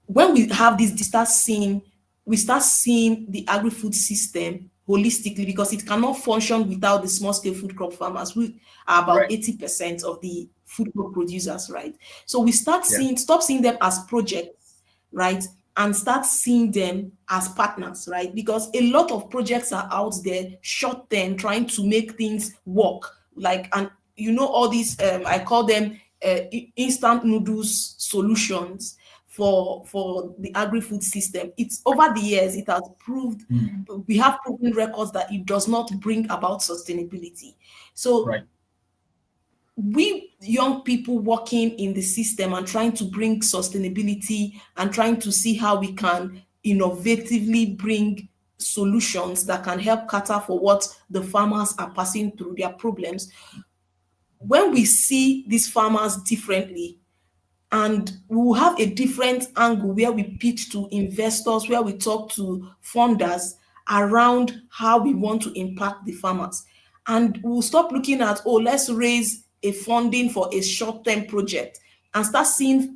S15: When we have this, we start seeing the agri-food system holistically, because it cannot function without the small-scale food crop farmers, who are about 80% of the food crop producers, right? So we stop seeing them as projects, right? And start seeing them as partners, right? Because a lot of projects are out there, short term, trying to make things work. And all these, I call them instant noodles solutions for the agri-food system. It's over the years, it has proved, we have proven records that it does not bring about sustainability. So we young people working in the system and trying to bring sustainability and trying to see how we can innovatively bring solutions that can help cater for what the farmers are passing through, their problems. When we see these farmers differently, and we will have a different angle where we pitch to investors, where we talk to funders around how we want to impact the farmers. And we'll stop looking at, let's raise a funding for a short-term project, and start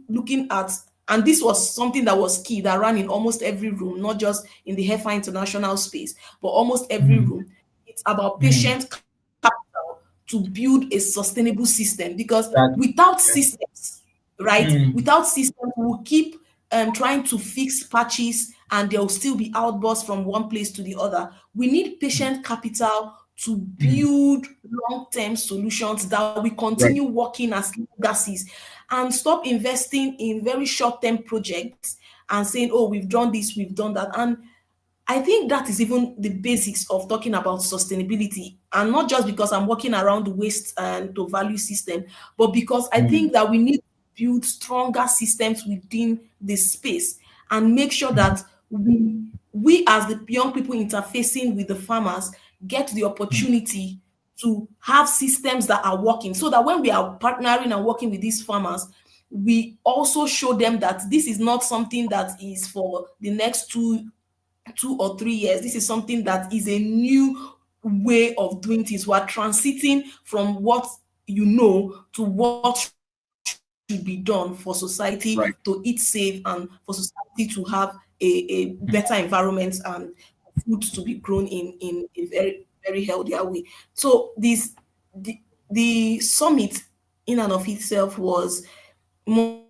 S15: looking at, and this was something that was key, that ran in almost every room, not just in the HEFA international space, but almost every room. It's about patient capital to build a sustainable system, because without systems, without systems, we'll keep trying to fix patches, and there will still be outbursts from one place to the other. We need patient capital to build long-term solutions that we continue working as legacies, and stop investing in very short-term projects and saying, we've done this, we've done that. And I think that is even the basics of talking about sustainability, and not just because I'm working around the waste and to value system, but because I think that we need to build stronger systems within this space and make sure that we as the young people interfacing with the farmers get the opportunity to have systems that are working, so that when we are partnering and working with these farmers, we also show them that this is not something that is for the next 2 or 3 years. This is something that is a new way of doing things. We're transiting from what to what should be done for society to eat safe, and for society to have a better environment and food to be grown in a very, very healthier way. So the summit in and of itself was more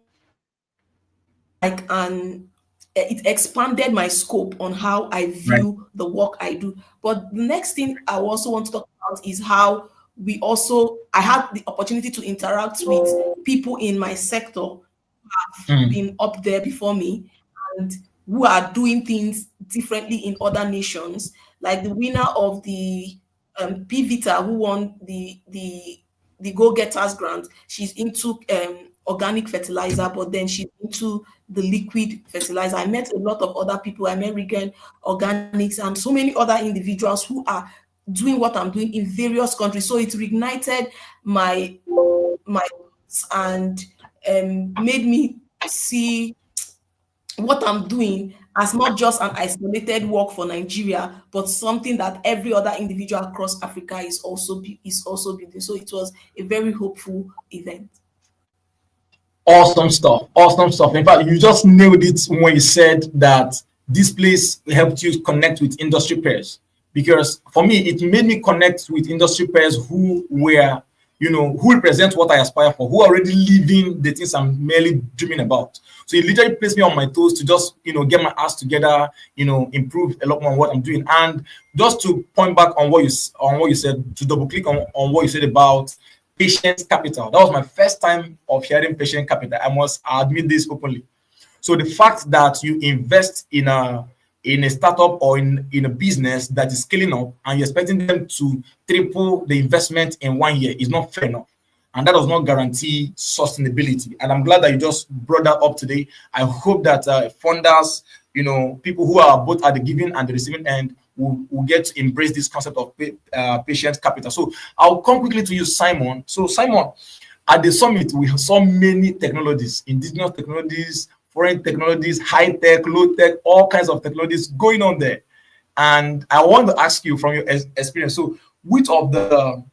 S15: it expanded my scope on how I view the work I do. But the next thing I also want to talk about is how I had the opportunity to interact with people in my sector who have been up there before me, and who are doing things differently in other nations, like the winner of the PVITA, who won the Go Getters grant. She's into organic fertilizer, but then she's into the liquid fertilizer. I met a lot of other people. I met Regan Organics and so many other individuals who are doing what I'm doing in various countries. So it reignited my and made me see what I'm doing as not just an isolated work for Nigeria, but something that every other individual across Africa is also building. So it was a very hopeful event.
S11: Awesome stuff. Awesome stuff. In fact, you just nailed it when you said that this place helped you connect with industry peers. Because for me, it made me connect with industry peers who were, who represent what I aspire for, who are already living the things I'm merely dreaming about. So it literally placed me on my toes to just, get my ass together, improve a lot more on what I'm doing. And just to point back on what you said, to double click on what you said about patient capital. That was my first time of hearing patient capital. I must admit this openly. So the fact that you invest in a startup or in a business that is scaling up, and you're expecting them to triple the investment in 1 year is not fair enough. and that does not guarantee sustainability. And I'm glad that you just brought that up today. I hope that funders, people who are both at the giving and the receiving end will get to embrace this concept of patient capital. So I'll come quickly to you, Simon. So Simon, at the summit, we saw many technologies, indigenous technologies, foreign technologies, high tech, low tech, all kinds of technologies going on there. And I want to ask you from your experience, so which of the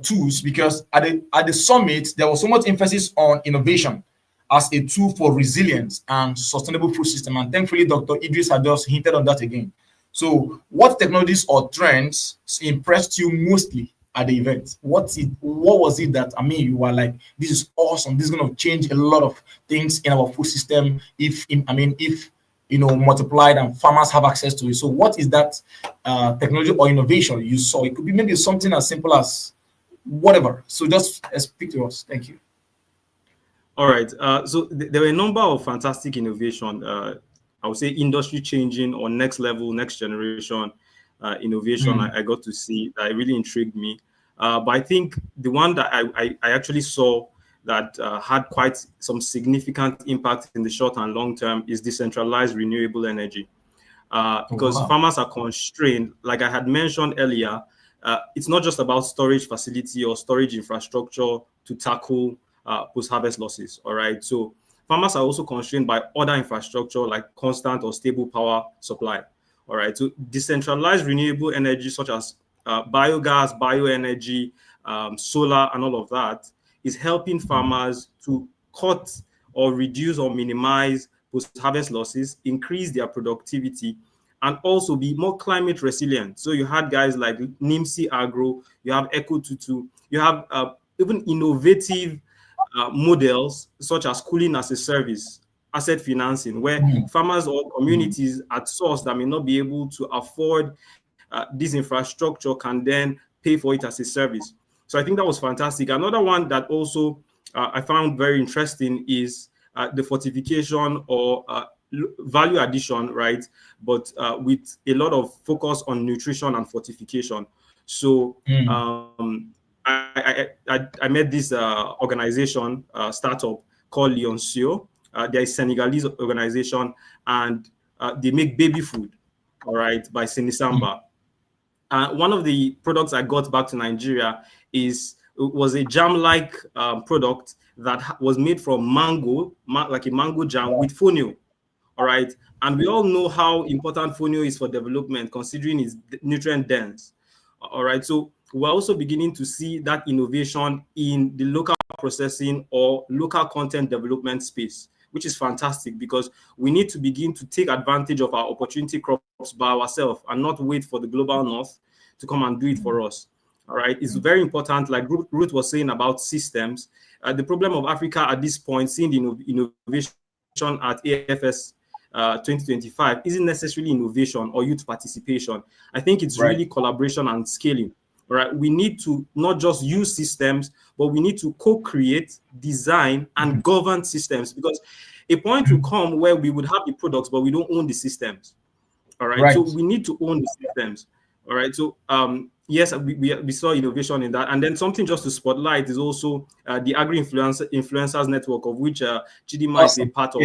S11: tools, because at the summit, there was so much emphasis on innovation as a tool for resilience and sustainable food system. And thankfully, Dr. Idris had just hinted on that again. So what technologies or trends impressed you mostly at the event? What was it that, you were like, this is awesome, this is going to change a lot of things in our food system if multiplied and farmers have access to it? So what is that technology or innovation you saw? It could be maybe something as simple as whatever. So just speak to us. Thank you.
S16: All right. So there were a number of fantastic innovation. I would say industry changing or next level, next generation innovation I got to see that really intrigued me. But I think the one that I actually saw that had quite some significant impact in the short and long term is decentralized renewable energy. Because farmers are constrained, like I had mentioned earlier, it's not just about storage facility or storage infrastructure to tackle post-harvest losses, all right? So farmers are also constrained by other infrastructure like constant or stable power supply, all right? So decentralized renewable energy such as biogas, bioenergy, solar, and all of that is helping farmers to cut or reduce or minimize post-harvest losses, increase their productivity, and also be more climate resilient. So you had guys like NIMSI Agro, you have Eco22, you have even innovative models such as cooling as a service, asset financing, where farmers or communities at source that may not be able to afford this infrastructure can then pay for it as a service. So I think that was fantastic. Another one that also I found very interesting is the fortification or value addition, right? But with a lot of focus on nutrition and fortification. So I met this organization, startup called Leoncio. They're a Senegalese organization, and they make baby food, all right, by Sinisamba. One of the products I got back to Nigeria was a jam-like product that was made from mango, like a mango jam with fonio, all right? And we all know how important fonio is for development, considering it's nutrient dense, all right? So we're also beginning to see that innovation in the local processing or local content development space, which is fantastic because we need to begin to take advantage of our opportunity crops by ourselves and not wait for the global north to come and do it for us. All right, it's very important, like Ruth was saying about systems. The problem of Africa at this point, seeing the innovation at AFS 2025, isn't necessarily innovation or youth participation. I think it's really collaboration and scaling. All right, we need to not just use systems, but we need to co-create, design, and govern systems, because a point will come where we would have the products, but we don't own the systems. All right, so we need to own the systems. All right, so yes, we saw innovation in that. And then something just to spotlight is also the Agri-Influencers Network, of which Chidima is a part of,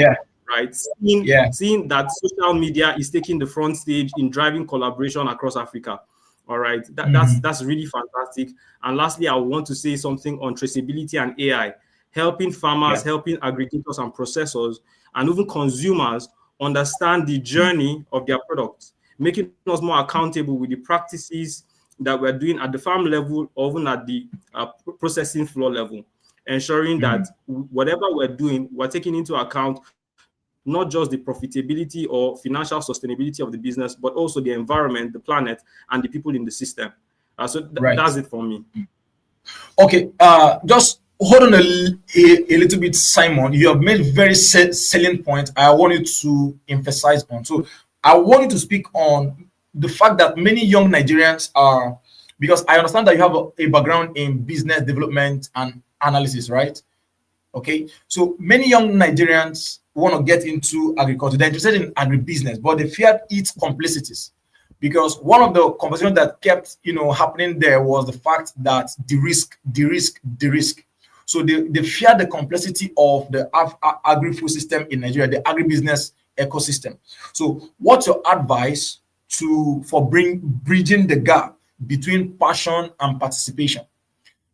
S16: right? Seeing that social media is taking the front stage in driving collaboration across Africa. All right, that's really fantastic. And lastly, I want to say something on traceability and AI, helping farmers, helping aggregators and processors, and even consumers understand the journey of their products, making us more accountable with the practices that we're doing at the farm level or even at the processing floor level, ensuring that whatever we're doing, we're taking into account not just the profitability or financial sustainability of the business, but also the environment, the planet, and the people in the system. So that's it for me.
S11: Okay, just hold on a little bit, Simon. You have made very salient point I want you to emphasize on. So I want you to speak on the fact that many young Nigerians are, because I understand that you have a background in business development and analysis, right? Okay, so many young Nigerians want to get into agriculture. They're interested in agribusiness, but they fear its complexities. because one of the conversations that kept happening there was the fact that the risk. So they fear the complexity of the agri-food system in Nigeria, the agribusiness ecosystem. So what's your advice for bridging the gap between passion and participation,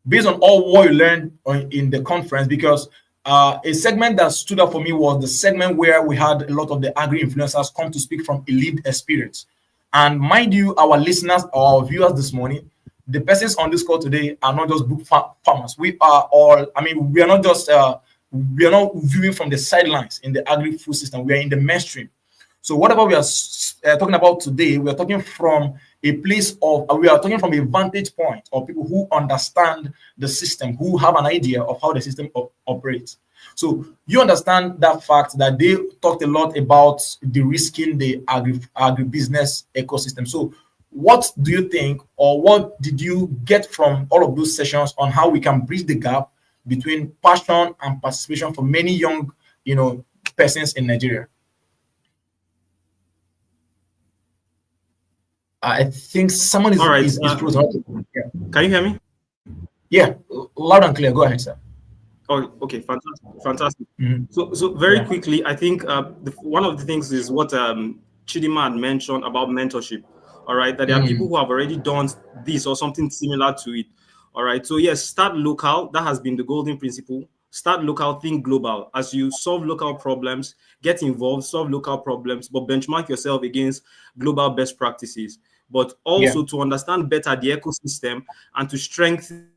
S11: based on all what you learned in the conference? Because a segment that stood out for me was the segment where we had a lot of the agri-influencers come to speak from a lived experience. And mind you, our listeners, our viewers this morning, the persons on this call today are not just book farmers. We are all, we are not just, we are not viewing from the sidelines in the agri-food system. We are in the mainstream. So whatever we are talking about today, we are talking from a place of, we are talking from a vantage point of people who understand the system, who have an idea of how the system operates. So you understand that fact that they talked a lot about de-risking the agribusiness ecosystem. So what do you think, or what did you get from all of those sessions on how we can bridge the gap between passion and participation for many young, persons in Nigeria? I think someone is,
S16: all right,
S11: is frozen. Yeah.
S16: Can you hear me?
S11: Yeah, loud and clear. Go ahead, sir.
S16: Oh, okay, fantastic. So very quickly, I think one of the things is what Chidima had mentioned about mentorship. All right, that there are people who have already done this or something similar to it. All right, so yes, start local. That has been the golden principle. Start local, think global. As you solve local problems, get involved, solve local problems, but benchmark yourself against global best practices. But also to understand better the ecosystem and to strengthen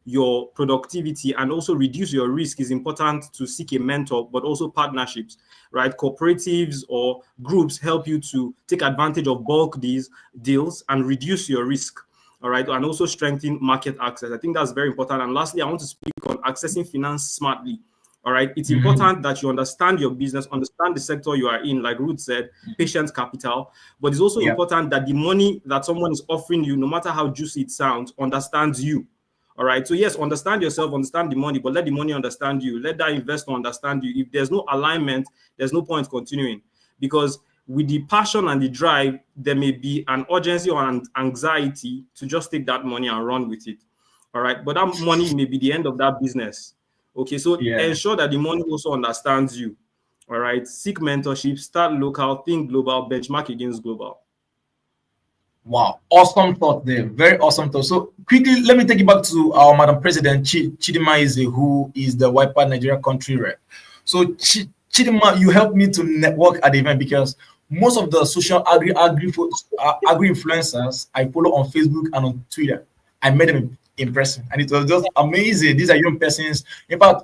S16: your productivity and also reduce your risk is important to seek a mentor, but also partnerships, right? Cooperatives or groups help you to take advantage of bulk deals and reduce your risk, all right? And also strengthen market access. I think that's very important. And lastly, I want to speak on accessing finance smartly. All right, it's important that you understand your business, understand the sector you are in, like Ruth said, patient capital. But it's also important that the money that someone is offering you, no matter how juicy it sounds, understands you. All right, so yes, understand yourself, understand the money, but let the money understand you. Let that investor understand you. If there's no alignment, there's no point continuing, because with the passion and the drive, there may be an urgency or an anxiety to just take that money and run with it. All right, but that money may be the end of that business. Okay, so ensure that the money also understands you. All right, seek mentorship, start local, think global, benchmark against global.
S11: Wow, awesome thought there. Very awesome thought. So quickly, let me take you back to our Madam President Chidima Ize, who is the Wiper Nigeria country rep. So Chidima, you helped me to network at the event, because most of the social agri-influencers I follow on Facebook and on Twitter, I met them in person, and it was just amazing. These are young persons. In fact,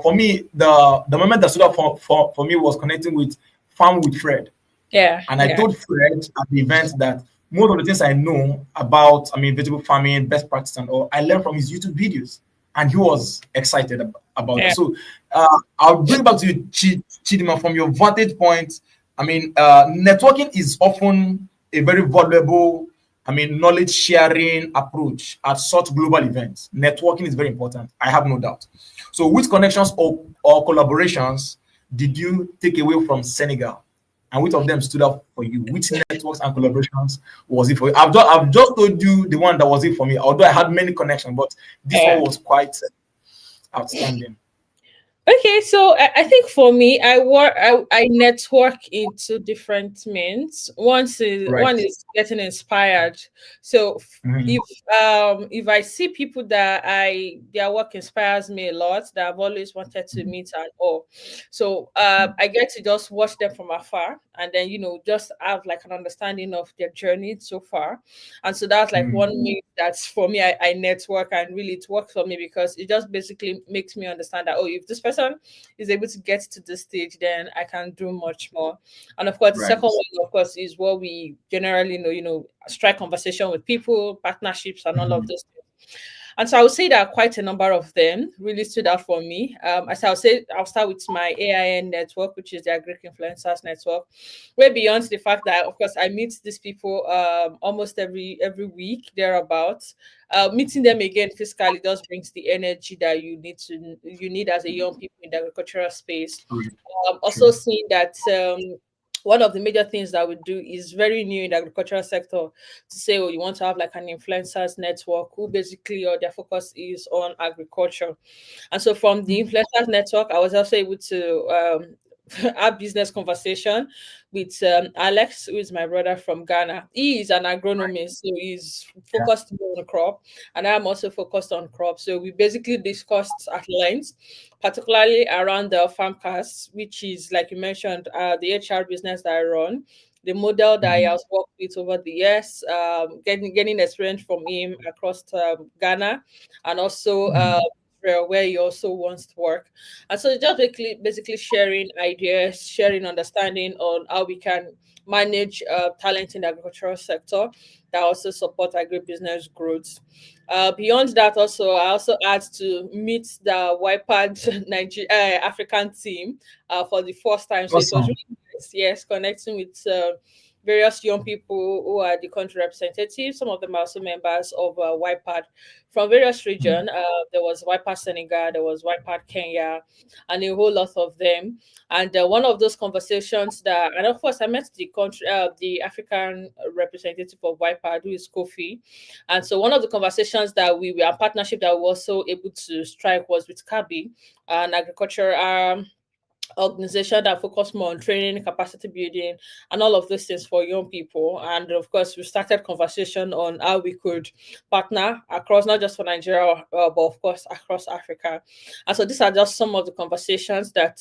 S11: for me, the moment that stood up for me was connecting with Farm with Fred. And I told Fred at the event that most of the things I know about, vegetable farming, best practice and all, I learned from his YouTube videos, and he was excited about it. So I'll bring back to you, Chidima, from your vantage point. Networking is often a very valuable, knowledge sharing approach at such global events. Networking is very important, I have no doubt. So which connections or collaborations did you take away from Senegal? And which of them stood up for you? Which networks and collaborations was it for you? I've just told you the one that was it for me, although I had many connections, but this one was quite outstanding.
S17: Okay, so I think for me, I network into different means. One is getting inspired. So if I see people that their work inspires me a lot, that I've always wanted to meet and all, so I get to just watch them from afar, and then just have like an understanding of their journey so far. And so that's like one means that's for me. I network, and really it works for me because it just basically makes me understand that, oh, if this person is able to get to this stage, then I can do much more. And of course, the second one, of course, is what we generally know, strike conversation with people, partnerships, and all of those things. And so I would say that quite a number of them really stood out for me. As I'll start with my AIN network, which is the Agri-Influencers network. Way beyond the fact that, of course, I meet these people almost every week, thereabouts. Meeting them again physically just brings the energy that you need as a young people in the agricultural space. Also seeing that one of the major things that we do is very new in the agricultural sector to say, oh, you want to have like an influencers network who basically or their focus is on agriculture. And so from the influencers network, I was also able to have business conversation with Alex, who is my brother from Ghana. He is an agronomist, so he's focused more on crop, and I'm also focused on crop. So we basically discussed at length, particularly around the farm cast, which is, like you mentioned, the HR business that I run. The model that I have worked with over the years, getting experience from him across Ghana, and also where he also wants to work. And so just basically sharing ideas, sharing understanding on how we can manage talent in the agricultural sector that also support agribusiness growth. Beyond that, I also had to meet the YPAD African team for the first time. So it was really nice, yes, connecting with various young people who are the country representatives. Some of them are also members of YPAD from various regions. There was YPAD Senegal, there was YPAD Kenya, and a whole lot of them. And one of those conversations and of course, I met the African representative of YPAD, who is Kofi. And so one of the conversations that we were a partnership that we were also able to strike was with Kabi, an agriculture organization that focus more on training, capacity building, and all of those things for young people. And of course, we started conversation on how we could partner across, not just for Nigeria, but of course across Africa. And so these are just some of the conversations that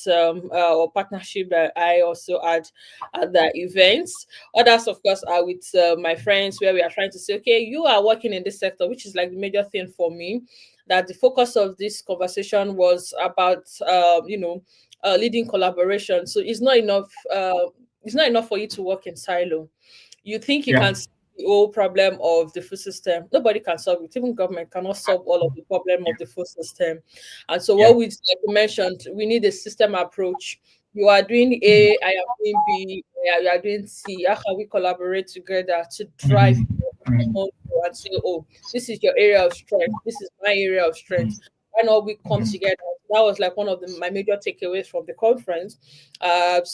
S17: or partnership that I also had at the events. Others, of course, are with my friends, where we are trying to say, okay, you are working in this sector, which is like the major thing for me. That the focus of this conversation was about, leading collaboration. So it's not enough. It's not enough for you to work in silo. You think you can solve the whole problem of the food system? Nobody can solve it. Even government cannot solve all of the problem of the food system. And so, what we, like you mentioned, we need a system approach. You are doing A, I am doing B, you are doing C. How can we collaborate together to drive and say, oh, this is your area of strength, this is my area of strength. Why not we come together? That was like one of my major takeaways from the conference. I'm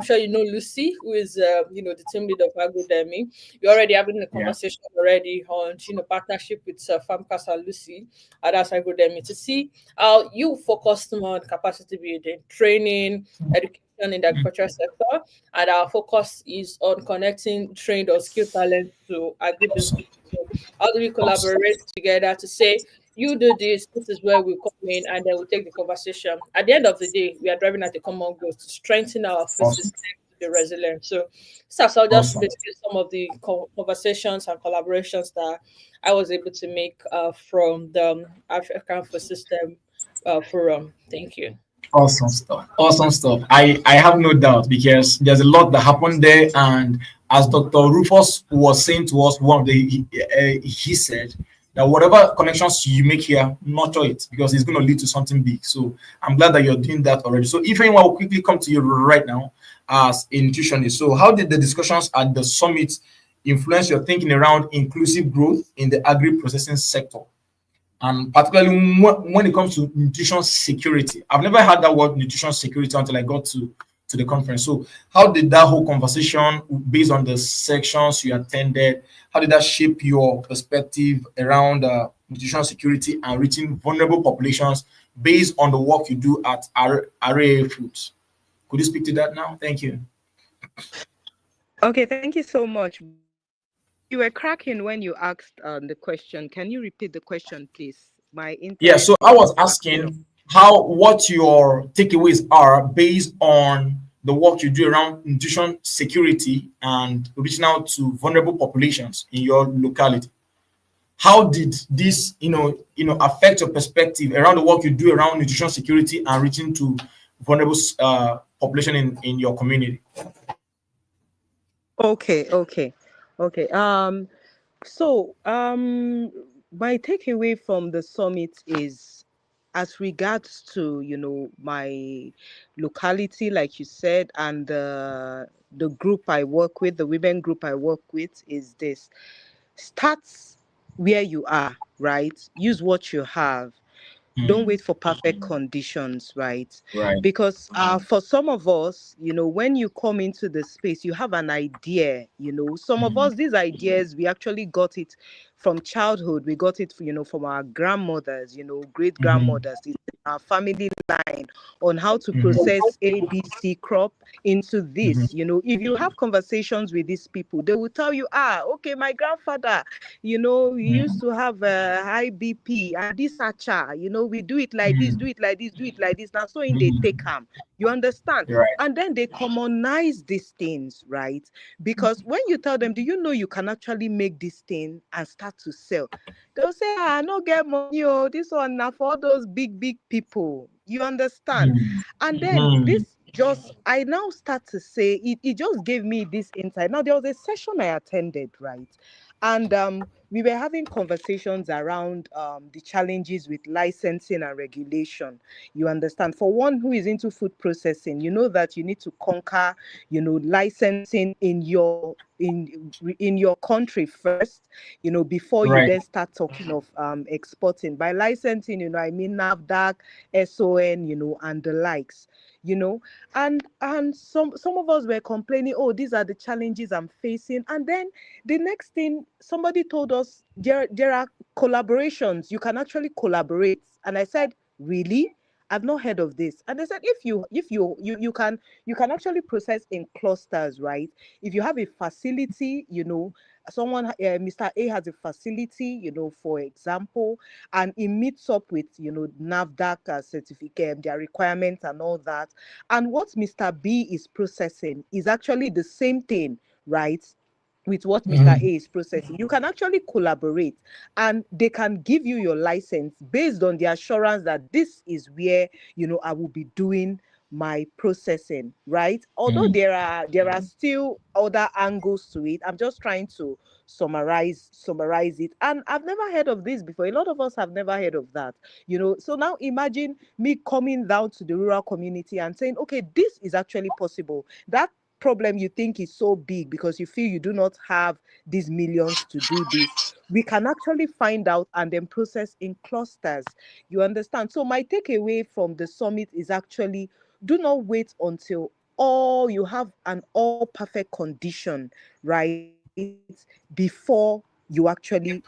S17: sure you know Lucy, who is the team leader of Agri-Demi. You're already having a conversation already on partnership with Farmcast and Lucy at Agri-Demi to see how you focus more on capacity building, training, education in the agricultural sector, and our focus is on connecting trained or skilled talent to agribusiness. So how do we collaborate together to say, you do this is where we come in, and then we take the conversation. At the end of the day, we are driving at a common goal to strengthen our food system, to be resilient. So just basically some of the conversations and collaborations that I was able to make from the African Food System Forum. Thank you.
S11: Awesome stuff. Awesome stuff. I have no doubt, because there's a lot that happened there. And as Dr. Rufus was saying to us, he said that whatever connections you make here, nurture it, because it's going to lead to something big. So I'm glad that you're doing that already. So if anyone will quickly come to you right now as a nutritionist. So how did the discussions at the summit influence your thinking around inclusive growth in the agri-processing sector? And particularly when it comes to nutrition security. I've never heard that word nutrition security until I got to the conference. So how did that whole conversation, based on the sections you attended, how did that shape your perspective around nutrition security and reaching vulnerable populations based on the work you do at Agri-Food? Could you speak to that now? Thank you.
S18: Okay, thank you so much. You were cracking when you asked the question. Can you repeat the question, please?
S11: So I was asking what your takeaways are based on the work you do around nutrition security and reaching out to vulnerable populations in your locality. How did this, affect your perspective around the work you do around nutrition security and reaching to vulnerable population in your community?
S18: Okay. My takeaway from the summit is, as regards to my locality, like you said, and the group I work with, the women group I work with, is this: start where you are, right? Use what you have. Don't wait for perfect conditions, right?
S11: Right.
S18: Because for some of us, when you come into the space, you have an idea. Some of us, these ideas, we actually got it from childhood. We got it, from our grandmothers, great grandmothers. It's in our family line on how to process ABC crop into this. If you have conversations with these people, they will tell you, okay, my grandfather, he used to have a high BP and this acha, we do it like this, do it like this, do it like this. Now, so in they take them, you understand?
S11: Right.
S18: And then they commonize these things, right? Because when you tell them, do you know you can actually make this thing and start to sell? They'll say, I no get money, this one now for all those big people. You understand? And then this I now start to say, it just gave me this insight. Now, there was a session I attended, right? And we were having conversations around the challenges with licensing and regulation. You understand? For one who is into food processing, you know that you need to conquer, licensing in your country first, before you then start talking of exporting. By licensing, I mean NAFDAC, SON, and the likes. And some of us were complaining, oh, these are the challenges I'm facing. And then the next thing, somebody told us there are collaborations. You can actually collaborate. And I said, really? I've not heard of this. And they said, if you can actually process in clusters, right? If you have a facility, someone, Mr. A has a facility, for example, and it meets up with, NAFDAC certificate, their requirements and all that. And what Mr. B is processing is actually the same thing, right? With what Mr. A is processing. You can actually collaborate and they can give you your license based on the assurance that this is where, I will be doing my processing, right? Although there are still other angles to it. I'm just trying to summarize it. And I've never heard of this before. A lot of us have never heard of that, So now imagine me coming down to the rural community and saying, okay, this is actually possible. That problem you think is so big because you feel you do not have these millions to do this, we can actually find out and then process in clusters. You understand? So my takeaway from the summit is actually, do not wait until you have an all perfect condition, right, before you actually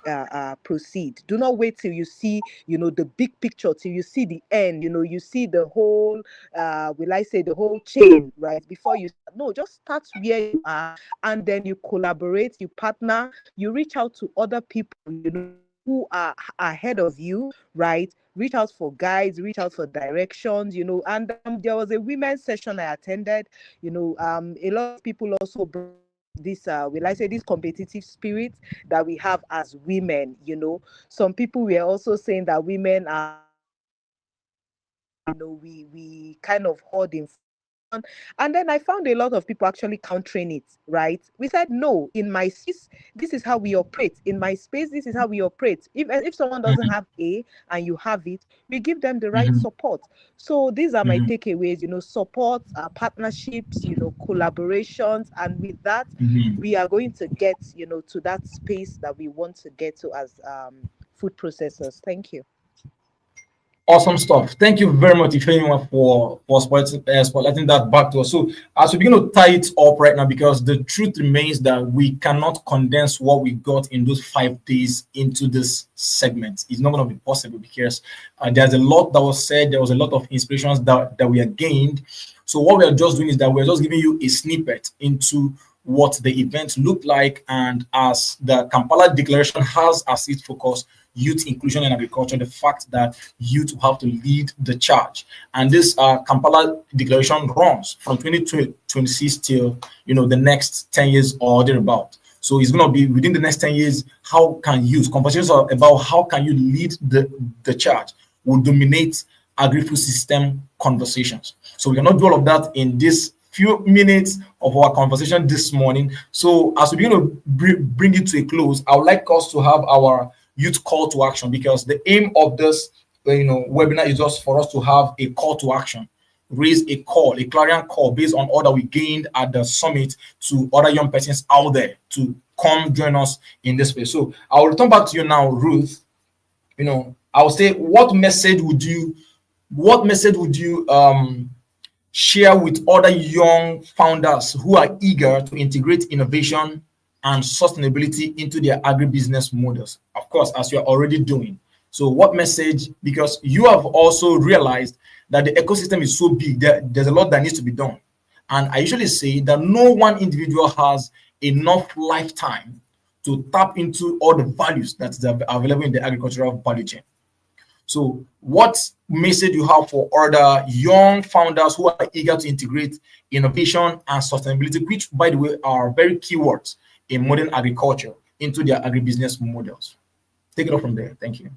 S18: proceed. Do not wait till you see, the big picture, till you see the end, you see the whole, the whole chain, right? Before you start. No, just start where you are, and then you collaborate, you partner, you reach out to other people, who are ahead of you, right? Reach out for guides, reach out for directions, and there was a women's session I attended, a lot of people also brought this this competitive spirit that we have as women. Some people were also saying that women are, we kind of hold in. And then I found a lot of people actually countering it, right? We said, no, in my space, this is how we operate. In my space, this is how we operate. If someone doesn't have A and you have it, we give them the right support. So these are my takeaways, support, partnerships, collaborations. And with that, we are going to get, to that space that we want to get to as food processors. Thank you.
S11: Awesome stuff. Thank you very much, Ifeanyi, for spotlighting that back to us. So as we begin to tie it up right now, because the truth remains that we cannot condense what we got in those 5 days into this segment. It's not going to be possible because there's a lot that was said. There was a lot of inspirations that we have gained. So what we are just doing is that we're just giving you a snippet into what the event looked like, and as the Kampala Declaration has as its focus, youth inclusion in agriculture, the fact that youth will have to lead the charge. And this Kampala Declaration runs from 2026 till the next 10 years or thereabout. So it's going to be within the next 10 years. How can youth, conversations about how can you lead the charge will dominate agri-food system conversations. So we cannot do all of that in this few minutes of our conversation this morning. So as we begin to bring it to a close, I would like us to have our youth call to action, because the aim of this webinar is just for us to have a call to action, raise a clarion call based on all that we gained at the summit to other young persons out there to come join us in this space. So I will return back to you now, Ruth. I would say, what message would you share with other young founders who are eager to integrate innovation and sustainability into their agribusiness models? Of course, as you're already doing. So what message, because you have also realized that the ecosystem is so big, there's a lot that needs to be done. And I usually say that no one individual has enough lifetime to tap into all the values that are available in the agricultural value chain. So what message you have for other young founders who are eager to integrate innovation and sustainability, which, by the way, are very key words in modern agriculture, into their agribusiness models? Take it off from there. Thank you.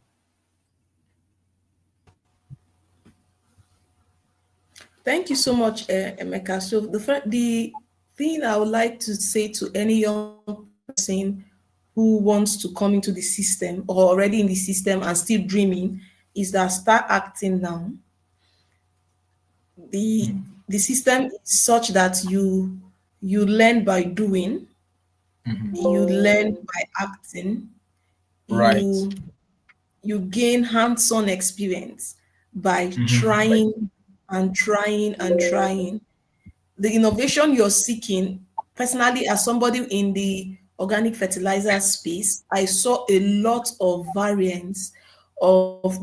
S15: Thank you so much, Emeka. So the thing I would like to say to any young person who wants to come into the system or already in the system and still dreaming is that start acting now. The system is such that you learn by doing, you learn by acting,
S11: Right.
S15: you gain hands-on experience by trying and trying and trying. The innovation you're seeking, personally, as somebody in the organic fertilizer space, I saw a lot of variants of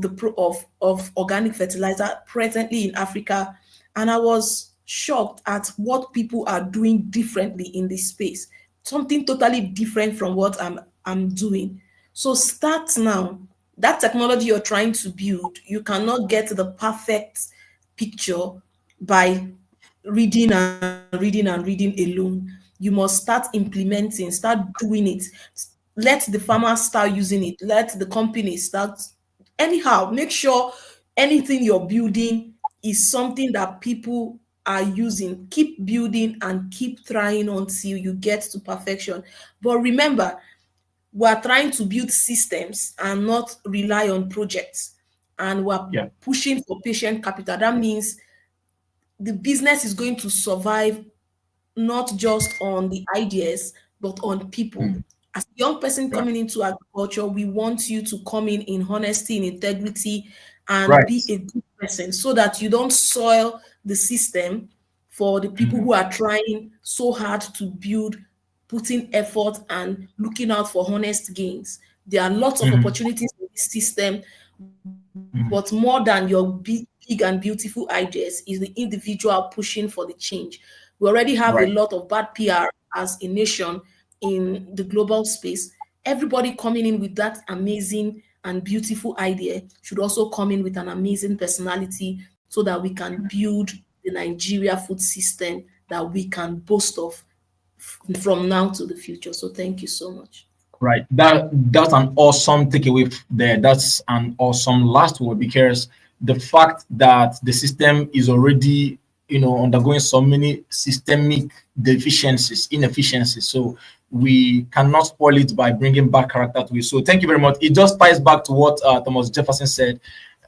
S15: of organic fertilizer presently in Africa, and I was shocked at what people are doing differently in this space. Something totally different from what I'm doing. So start now. That technology you're trying to build, you cannot get the perfect picture by reading and reading and reading alone. You must start implementing, start doing it. Let the farmers start using it. Let the company start. Anyhow, make sure anything you're building is something that people are using. Keep building and keep trying until you get to perfection. But remember, we're trying to build systems and not rely on projects. And we're pushing for patient capital. That means the business is going to survive not just on the ideas, but on people. As a young person coming into agriculture, we want you to come in honesty, in integrity, and be a good person so that you don't soil the system for the people who are trying so hard to build, putting effort and looking out for honest gains. There are lots of opportunities in this system, but more than your big and beautiful ideas is the individual pushing for the change. We already have a lot of bad PR as a nation in the global space. Everybody coming in with that amazing and beautiful idea should also come in with an amazing personality so that we can build the Nigeria food system that we can boast of from now to the future. So thank you so much.
S11: Right. That's an awesome takeaway there. That's an awesome last word, because the fact that the system is already, undergoing so many systemic deficiencies, inefficiencies. So we cannot spoil it by bringing back character to it. So thank you very much. It just ties back to what Thomas Jefferson said,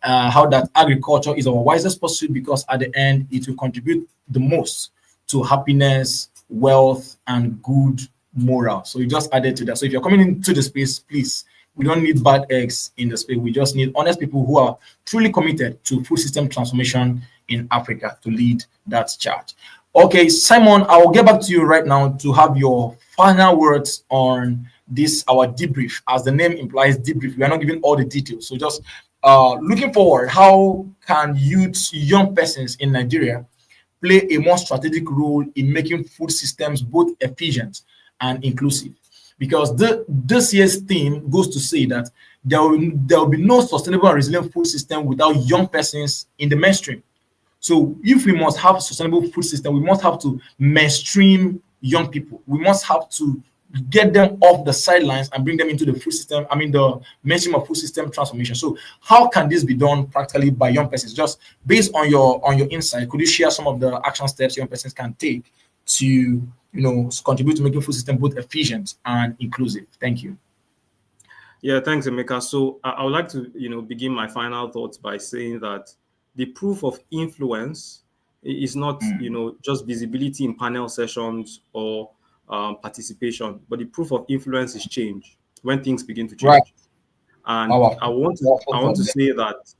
S11: how that agriculture is our wisest pursuit, because at the end it will contribute the most to happiness, wealth, and good moral. So you just added to that. So if you're coming into the space, please, we don't need bad eggs in the space. We just need honest people who are truly committed to food system transformation in Africa to lead that charge. Okay, Simon, I will get back to you right now to have your final words on this, our debrief. As the name implies, debrief. We are not giving all the details. So just looking forward, how can young persons in Nigeria play a more strategic role in making food systems both efficient and inclusive? Because this year's theme goes to say that there will be no sustainable and resilient food system without young persons in the mainstream. So if we must have a sustainable food system, we must have to mainstream young people. We must have to get them off the sidelines and bring them into the food system, the mainstream of food system transformation. So how can this be done practically by young persons? Just based on your insight, could you share some of the action steps young persons can take to contribute to making food system both efficient and inclusive? Thank you.
S16: Yeah, thanks, Emeka. So I would like to begin my final thoughts by saying that the proof of influence is not just visibility in panel sessions or participation, but the proof of influence is change when things begin to change. And I want to say that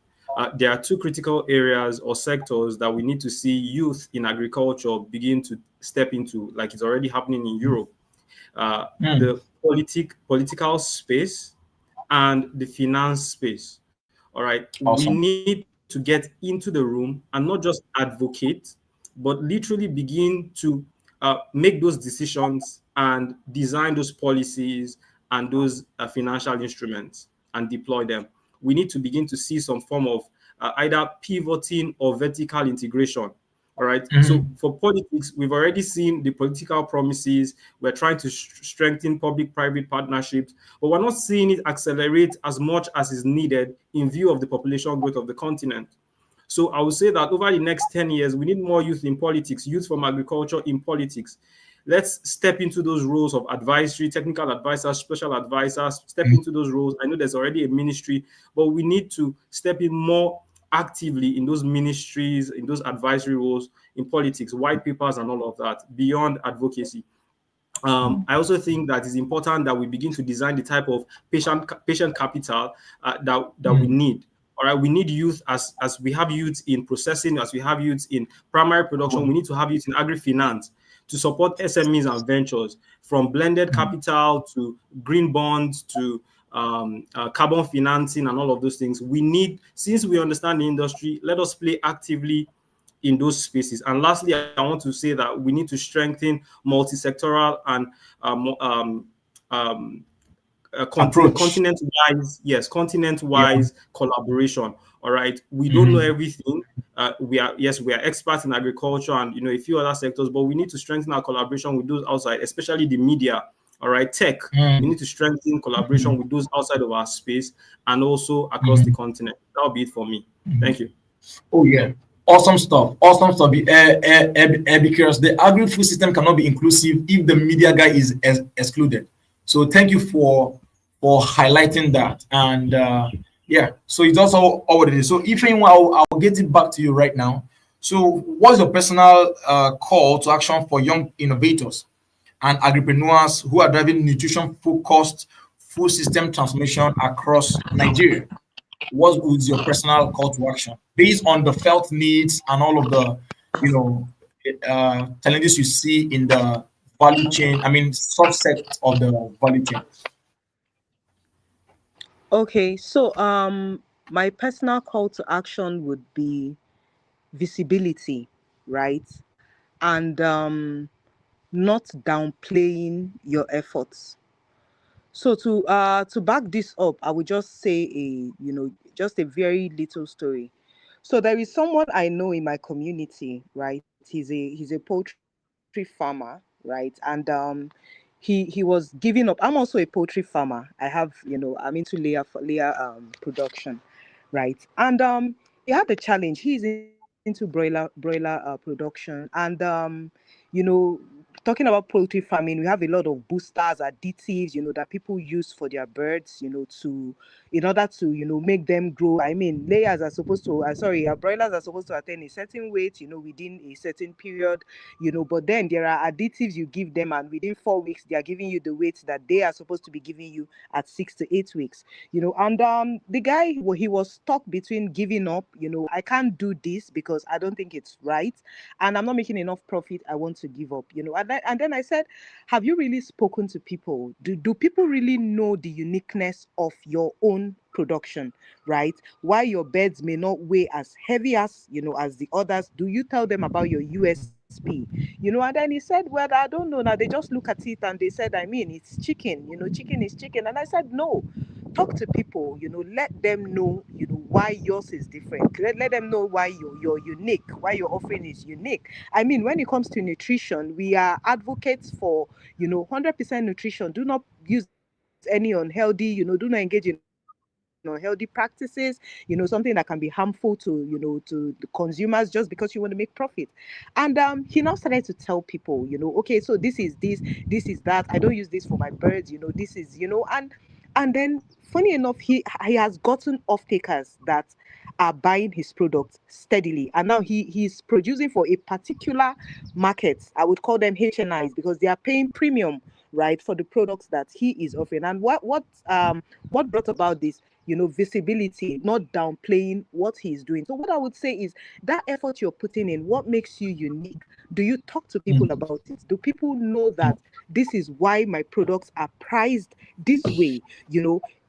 S16: there are two critical areas or sectors that we need to see youth in agriculture begin to step into, like it's already happening in Europe. The political space and the finance space. All right.
S11: Awesome.
S16: We need to get into the room and not just advocate, but literally begin to make those decisions and design those policies and those financial instruments and deploy them. We need to begin to see some form of either pivoting or vertical integration. All right. So for politics, we've already seen the political promises. We're trying to strengthen public-private partnerships, but we're not seeing it accelerate as much as is needed in view of the population growth of the continent. So I would say that over the next 10 years, we need more youth in politics, youth from agriculture in politics. Let's step into those roles of advisory, technical advisors, special advisors, step into those roles. I know there's already a ministry, but we need to step in more actively in those ministries, in those advisory roles, in politics, white papers and all of that, beyond advocacy. I also think that it's important that we begin to design the type of patient capital that we need. All right, we need youth as we have youth in processing, as we have youth in primary production. We need to have youth in agri-finance to support SMEs and ventures, from blended capital to green bonds to carbon financing and all of those things. We need, since we understand the industry, let us play actively in those spaces. And lastly, I want to say that we need to strengthen multi-sectoral and continent-wise collaboration. All right, we don't know everything. We are experts in agriculture and a few other sectors, but we need to strengthen our collaboration with those outside, especially the media. All right, tech. We need to strengthen collaboration with those outside of our space and also across the continent. That'll be it for me. Thank you.
S11: Oh yeah, awesome stuff. Awesome stuff. Because the agri-food system cannot be inclusive if the media guy is excluded. So thank you for highlighting that. And yeah, so it's also all it is. So if anyone, I'll get it back to you right now. So what's your personal call to action for young innovators and agripreneurs who are driving nutrition-focused food system transformation across Nigeria? What was your personal call to action based on the felt needs and all of the, challenges you see in the value chain? I mean, subset of the value chain.
S18: Okay, so my personal call to action would be visibility, right? And not downplaying your efforts. So to back this up, I would just say just a very little story. So there is someone I know in my community, right? He's a poultry farmer, right? And he was giving up. I'm also a poultry farmer. I have, I'm into layer production, right? And he had a challenge. He's into broiler production, and talking about poultry farming, we have a lot of boosters, additives, that people use for their birds, in order to, make them grow. I mean, broilers are supposed to attain a certain weight, within a certain period, but then there are additives you give them, and within 4 weeks, they are giving you the weight that they are supposed to be giving you at 6 to 8 weeks, and the guy, he was stuck between giving up, I can't do this because I don't think it's right, and I'm not making enough profit. I want to give up, and then I said, have you really spoken to people? Do people really know the uniqueness of your own production, right? Why your beds may not weigh as heavy as, as the others? Do you tell them about your USP? And then he said, well, I don't know. Now they just look at it and they said, I mean, it's chicken, chicken is chicken. And I said, no, talk to people, let them know, why yours is different. Let them know why you're unique, why your offering is unique. I mean, when it comes to nutrition, we are advocates for, 100% nutrition. Do not use any unhealthy, do not engage in unhealthy practices, something that can be harmful to, to the consumers just because you want to make profit. And he now started to tell people, okay, so this is that. I don't use this for my birds, this is, and then funny enough, he has gotten off takers that are buying his products steadily, and now he's producing for a particular market. I would call them HNIs because they are paying premium, right, for the products that he is offering. And what brought about this visibility, not downplaying what he's doing. So what I would say is that effort you're putting in, what makes you unique? Do you talk to people about it? Do people know that this is why my products are priced this way?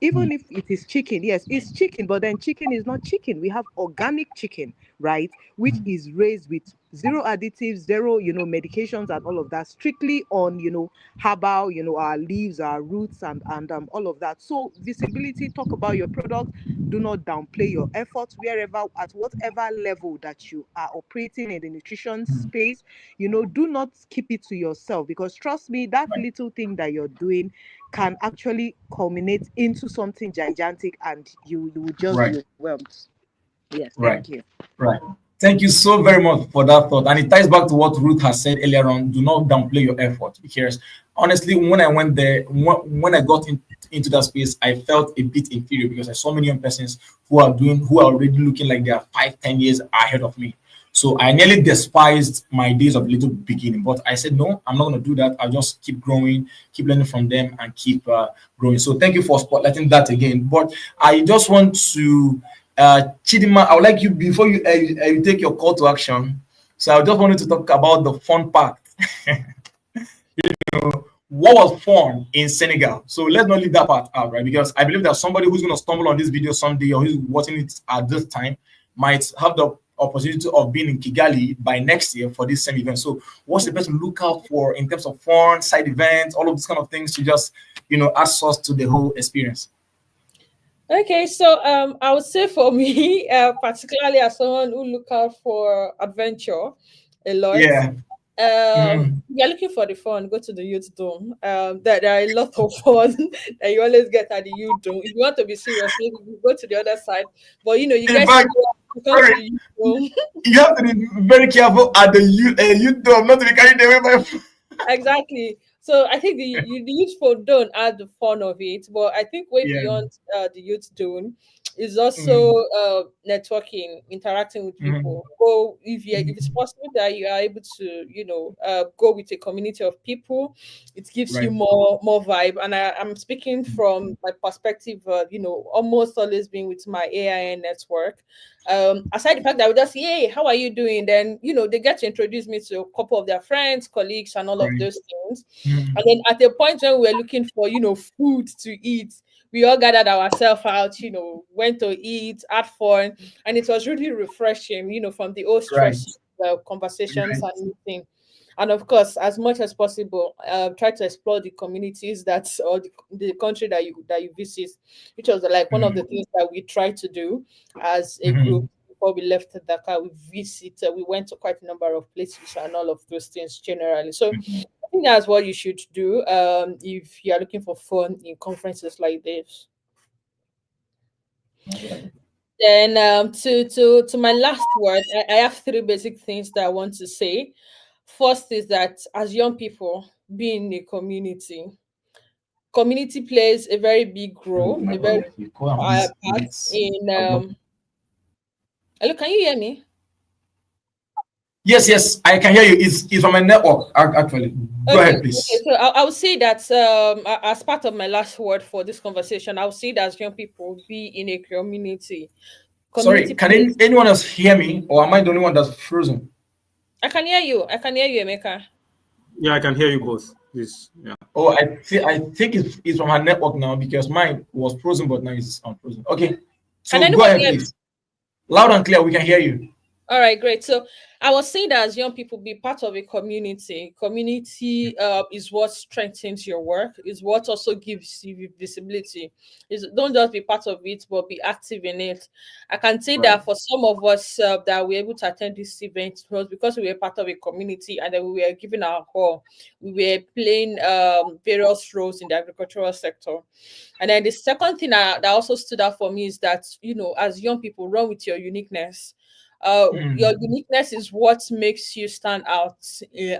S18: Even if it is chicken, yes, it's chicken, but then chicken is not chicken. We have organic chicken, right? Which is raised with zero additives, zero, medications and all of that, strictly on, herbal, our leaves, our roots and all of that. So visibility, talk about your product. Do not downplay your efforts wherever, at whatever level that you are operating in the nutrition space. Do not keep it to yourself, because trust me, that little thing that you're doing can actually culminate into something gigantic, and you will just be overwhelmed. Yes, thank you.
S11: Right. Thank you so very much for that thought. And it ties back to what Ruth has said earlier on. Do not downplay your effort, because honestly, when I went there, when I got into that space, I felt a bit inferior because I saw many young persons who are already looking like they are 5-10 years ahead of me. So I nearly despised my days of little beginning, but I said, no, I'm not going to do that. I'll just keep growing, keep learning from them, and keep growing. So thank you for spotlighting that again. But I just want to, Chidima, I would like you, before you take your call to action, so I just wanted to talk about the fun part. What was fun in Senegal? So let's not leave that part out, right? Because I believe that somebody who's going to stumble on this video someday, or who's watching it at this time, might have the opportunity of being in Kigali by next year for this same event. So what's the best to look out for in terms of fun, side events, all of these kind of things to just, add sauce to the whole experience?
S17: Okay, so I would say for me, particularly as someone who look out for adventure a lot.
S11: Yeah.
S17: If you're looking for the fun, go to the youth dome. There are a lot of fun that you always get at the youth dome. If you want to be serious, maybe you go to the other side. But you guys
S11: fact,
S17: come to the youth dome.
S11: You have to be very careful at the youth dome, not to be carried away by.
S17: Exactly. So I think the youth phone don't add the fun of it, but I think way beyond the youth dome is also networking, interacting with people. Go if it's possible that you are able to go with a community of people, it gives you more vibe. And I'm speaking from my perspective, almost always being with my AIN network. Aside the fact that we just say, hey, how are you doing? Then they get to introduce me to a couple of their friends, colleagues, and all of those things. And then at the point when we're looking for food to eat, we all gathered ourselves out, went to eat, had fun, and it was really refreshing, from the old stress conversations and meeting. And of course, as much as possible, try to explore the communities or the country that you visit, which was like one of the things that we tried to do as a group before we left Dakar. We went to quite a number of places and all of those things generally. So I think that's what you should do if you are looking for fun in conferences like this. Then to my last word, I have 3 basic things that I want to say. First is that as young people, be in a community. Community plays a very big role, a very part in. Hello, can you hear me?
S11: Yes, I can hear you. It's on my network, actually. Go ahead, please.
S17: Okay, so I would say that as part of my last word for this conversation, I would say that as young people, be in a community.
S11: Sorry, can anyone else hear me, or am I the only one that's frozen?
S17: I can hear you. Emeka.
S16: Yeah, I can hear you both. Please. Yeah.
S11: Oh, I think it's from her network now, because mine was frozen, but now it's unfrozen. Okay. So go ahead, please. Loud and clear, we can hear you.
S17: All right, great. So I was saying that as young people, be part of a community. Community is what strengthens your work, is what also gives you visibility. Don't just be part of it, but be active in it. I can say that for some of us that were able to attend this event was because we were part of a community and then we were giving our all. We were playing various roles in the agricultural sector. And then the second thing that also stood out for me is that, as young people, run with your uniqueness. Your uniqueness is what makes you stand out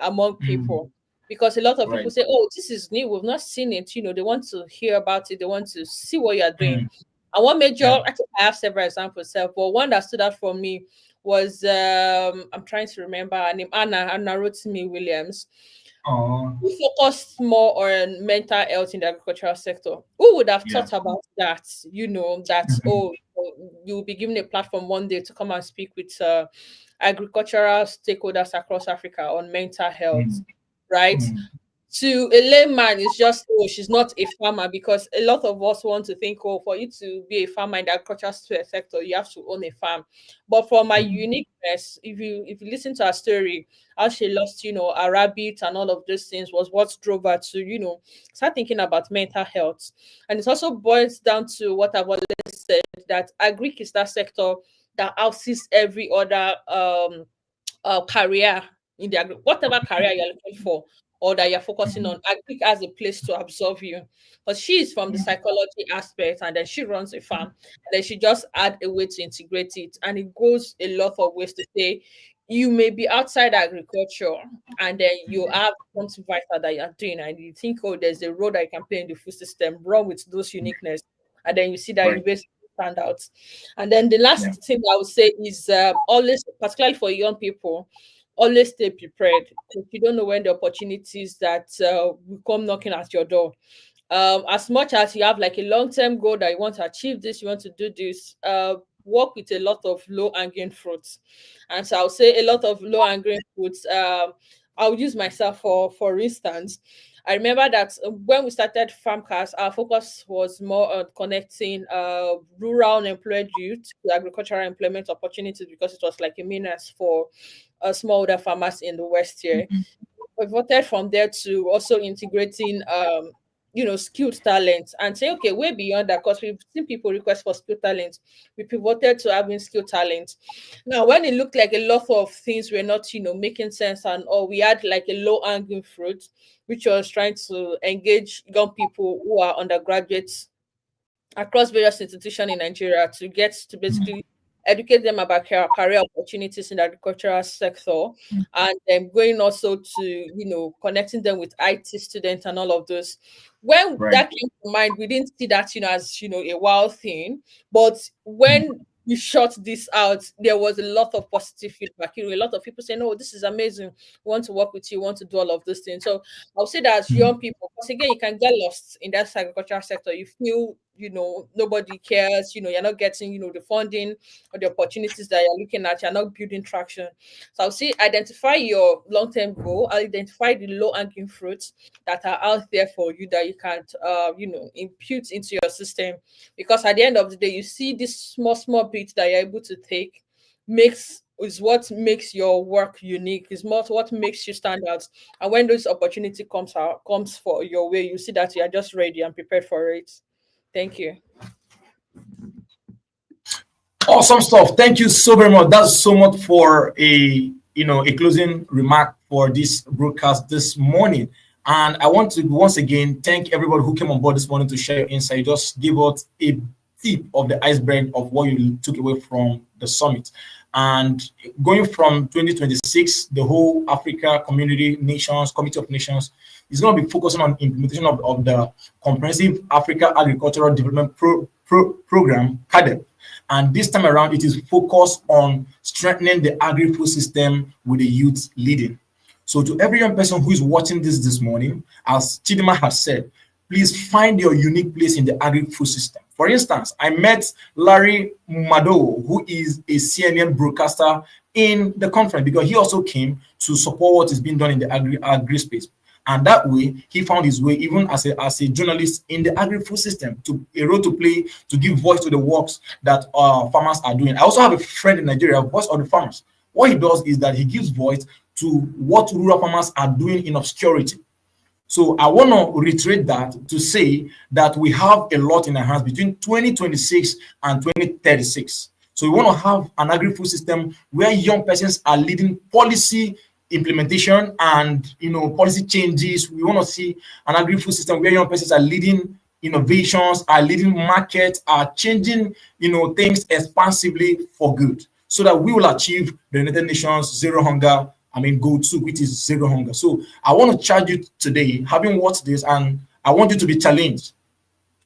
S17: among people, because a lot of people say, oh, this is new, we've not seen it. They want to hear about it, they want to see what you're doing. And one major, actually I have several examples, but one that stood out for me was I'm trying to remember her name, Anna Rotimi Williams. we focused more on mental health in the agricultural sector. Who would have thought about that? Oh, you'll be given a platform one day to come and speak with agricultural stakeholders across Africa on mental health, right? To a layman, it's just, oh, she's not a farmer, because a lot of us want to think, oh, for you to be a farmer in the agricultural sector, you have to own a farm. But for my uniqueness, if you listen to her story, how she lost, her rabbit and all of those things was what drove her to, start thinking about mental health. And it also boils down to what I've always said, that agri is that sector that houses every other career in the whatever career you're looking for or that you're focusing on. Agric has a place to absorb you. But she's from the psychology aspect, and then she runs a farm, and then she just add a way to integrate it. And it goes a lot of ways to say you may be outside agriculture and then you have something vital that you're doing, and you think, oh, there's a role that you can play in the food system, run with those uniqueness, and then you see that you basically stand out. And then the last thing I would say is always, particularly for young people, always stay prepared, because you don't know when the opportunities that will come knocking at your door. As much as you have like a long-term goal that you want to achieve this, you want to do this, work with a lot of low-hanging fruits. And so I'll say a lot of low-hanging fruits. I'll use myself for instance. I remember that when we started Farmcast, our focus was more on connecting rural unemployed youth to agricultural employment opportunities, because it was like a means for smallholder farmers in the West here. We pivoted from there to also integrating skilled talent, and say, okay, way beyond that, because we've seen people request for skilled talent. We pivoted to having skilled talent. Now, when it looked like a lot of things were not, making sense, and or we had like a low-hanging fruit, which was trying to engage young people who are undergraduates across various institutions in Nigeria to get to basically educate them about career opportunities in the agricultural sector, and then going also to connecting them with IT students and all of those. When that came to mind, we didn't see that as a wild thing, but when we shot this out, there was a lot of positive feedback. A lot of people saying, "Oh, this is amazing. We want to work with you. We want to do all of those things." So I'll say that as young people, because again, you can get lost in that agricultural sector. You feel nobody cares. You're not getting the funding or the opportunities that you're looking at. You're not building traction. So I'll say identify your long-term goal. Identify the low-hanging fruits that are out there for you that you can't impute into your system, because at the end of the day, you see this small bit that you're able to take is what makes your work unique, is what makes you stand out. And when those opportunity comes for your way, you see that you are just ready and prepared for it. Thank you.
S11: Awesome stuff. Thank you so very much. That's so much for a closing remark for this broadcast this morning. And I want to once again thank everybody who came on board this morning to share your insight. Just give us a tip of the iceberg of what you took away from the summit. And going from 2026, the whole Africa Committee of Nations is going to be focusing on implementation of the Comprehensive Africa Agricultural Development Program, CADEP. And this time around, it is focused on strengthening the agri-food system with the youth leading. So to every young person who is watching this morning, as Chidima has said, please find your unique place in the agri-food system. For instance, I met Larry Mado, who is a CNN broadcaster in the conference, because he also came to support what is being done in the agri space. And that way, he found his way, even as a journalist in the agri-food system, to a role to play, to give voice to the works that farmers are doing. I also have a friend in Nigeria, Voice of the Farmers. What he does is that he gives voice to what rural farmers are doing in obscurity. So I want to reiterate that to say that we have a lot in our hands between 2026 and 2036. So we want to have an agri-food system where young persons are leading policy implementation and policy changes. We want to see an agri-food system where young persons are leading innovations, are leading markets, are changing things expansively for good, so that we will achieve the United Nations zero hunger goal 2, which is zero hunger. So I want to charge you today, having watched this, and I want you to be challenged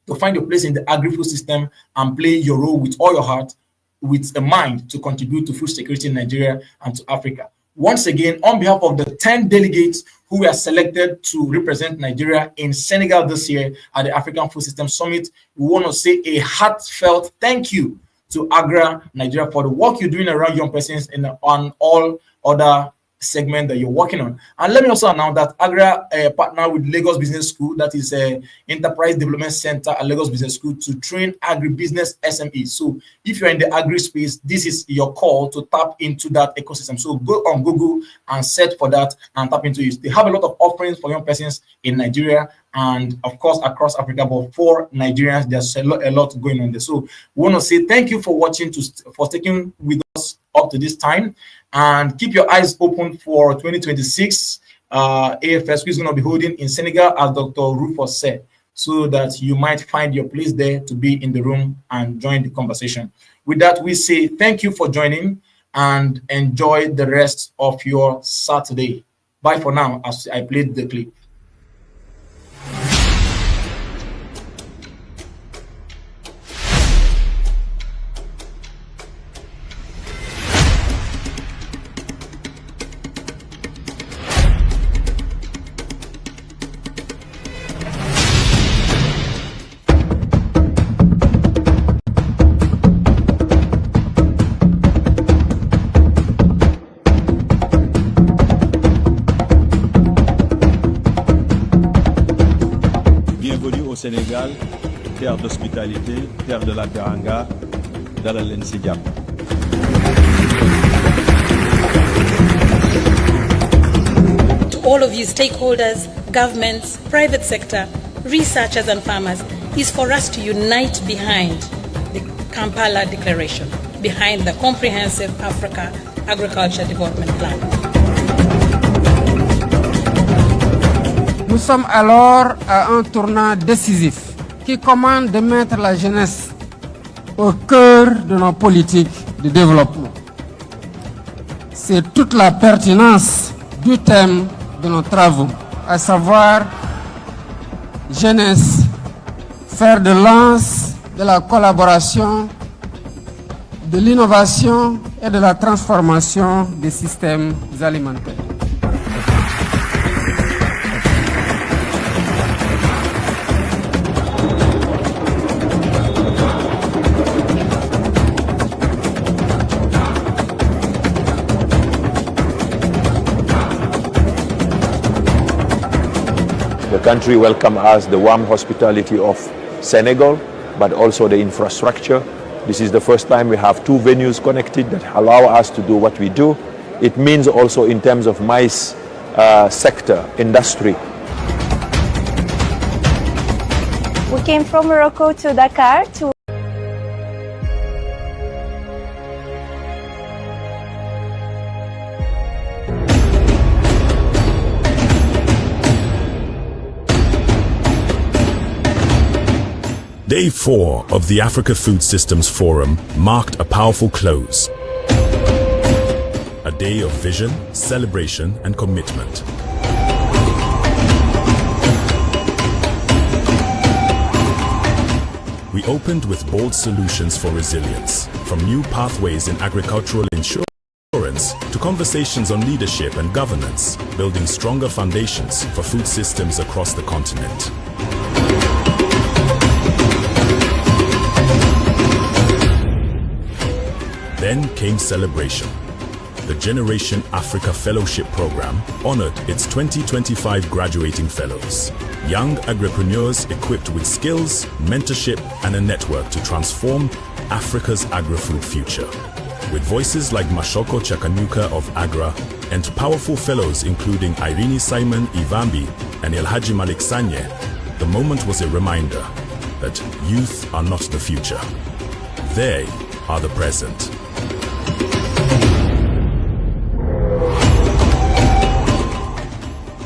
S11: to find your place in the agri-food system and play your role with all your heart, with a mind to contribute to food security in Nigeria and to Africa. once again, on behalf of the 10 delegates who were selected to represent Nigeria in Senegal this year at the African Food System Summit, we want to say a heartfelt thank you to AGRA Nigeria for the work you're doing around young persons and on all other segment that you're working on. And let me also announce that AGRA partner with Lagos Business School, that is a Enterprise Development Center at Lagos Business School, to train agribusiness SMEs. So if you're in the agri space, this is your call to tap into that ecosystem. So go on Google and search for that and tap into it. They have a lot of offerings for young persons in Nigeria and of course across Africa, but for Nigerians, there's a lot going on there. So we want to say thank you for watching, for sticking with us up to this time, and keep your eyes open for 2026 AFS, which is going to be holding in Senegal, as Dr. Rufus said, so that you might find your place there to be in the room and join the conversation. With that, we say thank you for joining and enjoy the rest of your Saturday. Bye for now, as I played the clip.
S1: Sénégal, terre d'hospitalité, terre de la teranga, dans la l'NCDAP.
S2: To all of you stakeholders, governments, private sector, researchers and farmers, is for us to unite behind the Kampala Declaration, behind the Comprehensive Africa Agriculture Development Plan.
S3: Nous sommes alors à un tournant décisif qui commande de mettre la jeunesse au cœur de nos politiques de développement. C'est toute la pertinence du thème de nos travaux, à savoir jeunesse, fer de lance de la collaboration, de l'innovation et de la transformation des systèmes alimentaires.
S4: The country welcomed us, the warm hospitality of Senegal, but also the infrastructure. This is the first time we have two venues connected that allow us to do what we do. It means also in terms of maize sector, industry.
S5: We came from Morocco to Dakar to
S12: Day 4 of the Africa Food Systems Forum marked a powerful close. A day of vision, celebration, and commitment. We opened with bold solutions for resilience, from new pathways in agricultural insurance to conversations on leadership and governance, building stronger foundations for food systems across the continent. Then came celebration. The Generation Africa Fellowship Program honored its 2025 graduating fellows, young agripreneurs equipped with skills, mentorship, and a network to transform Africa's agri-food future. With voices like Mashoko Chakanuka of AGRA and powerful fellows including Irene Simon Ivambi and Elhaji Malik Sanye, the moment was a reminder that youth are not the future. They are the present.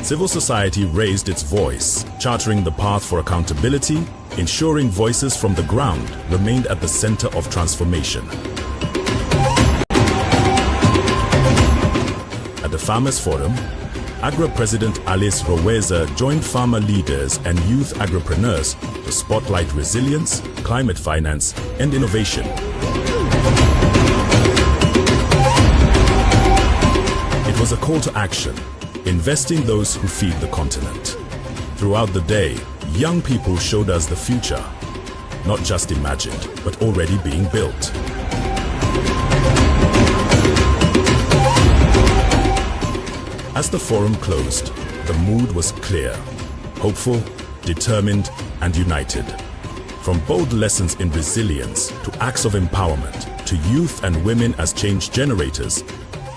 S12: Civil society raised its voice, chartering the path for accountability, ensuring voices from the ground remained at the center of transformation. At the Farmers Forum, AGRA President Alice Roweza joined farmer leaders and youth agripreneurs to spotlight resilience, climate finance, and innovation. It was call to action: invest in those who feed the continent. Throughout the day, young people showed us the future, not just imagined, but already being built. As the forum closed, the mood was clear, hopeful, determined, and united. From bold lessons in resilience to acts of empowerment to youth and women as change generators,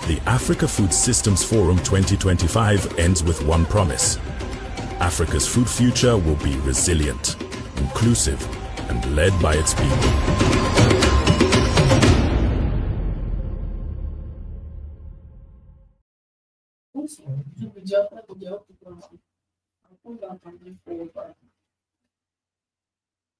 S12: the Africa Food Systems Forum 2025 ends with one promise: Africa's food future will be resilient, inclusive, and led by its people.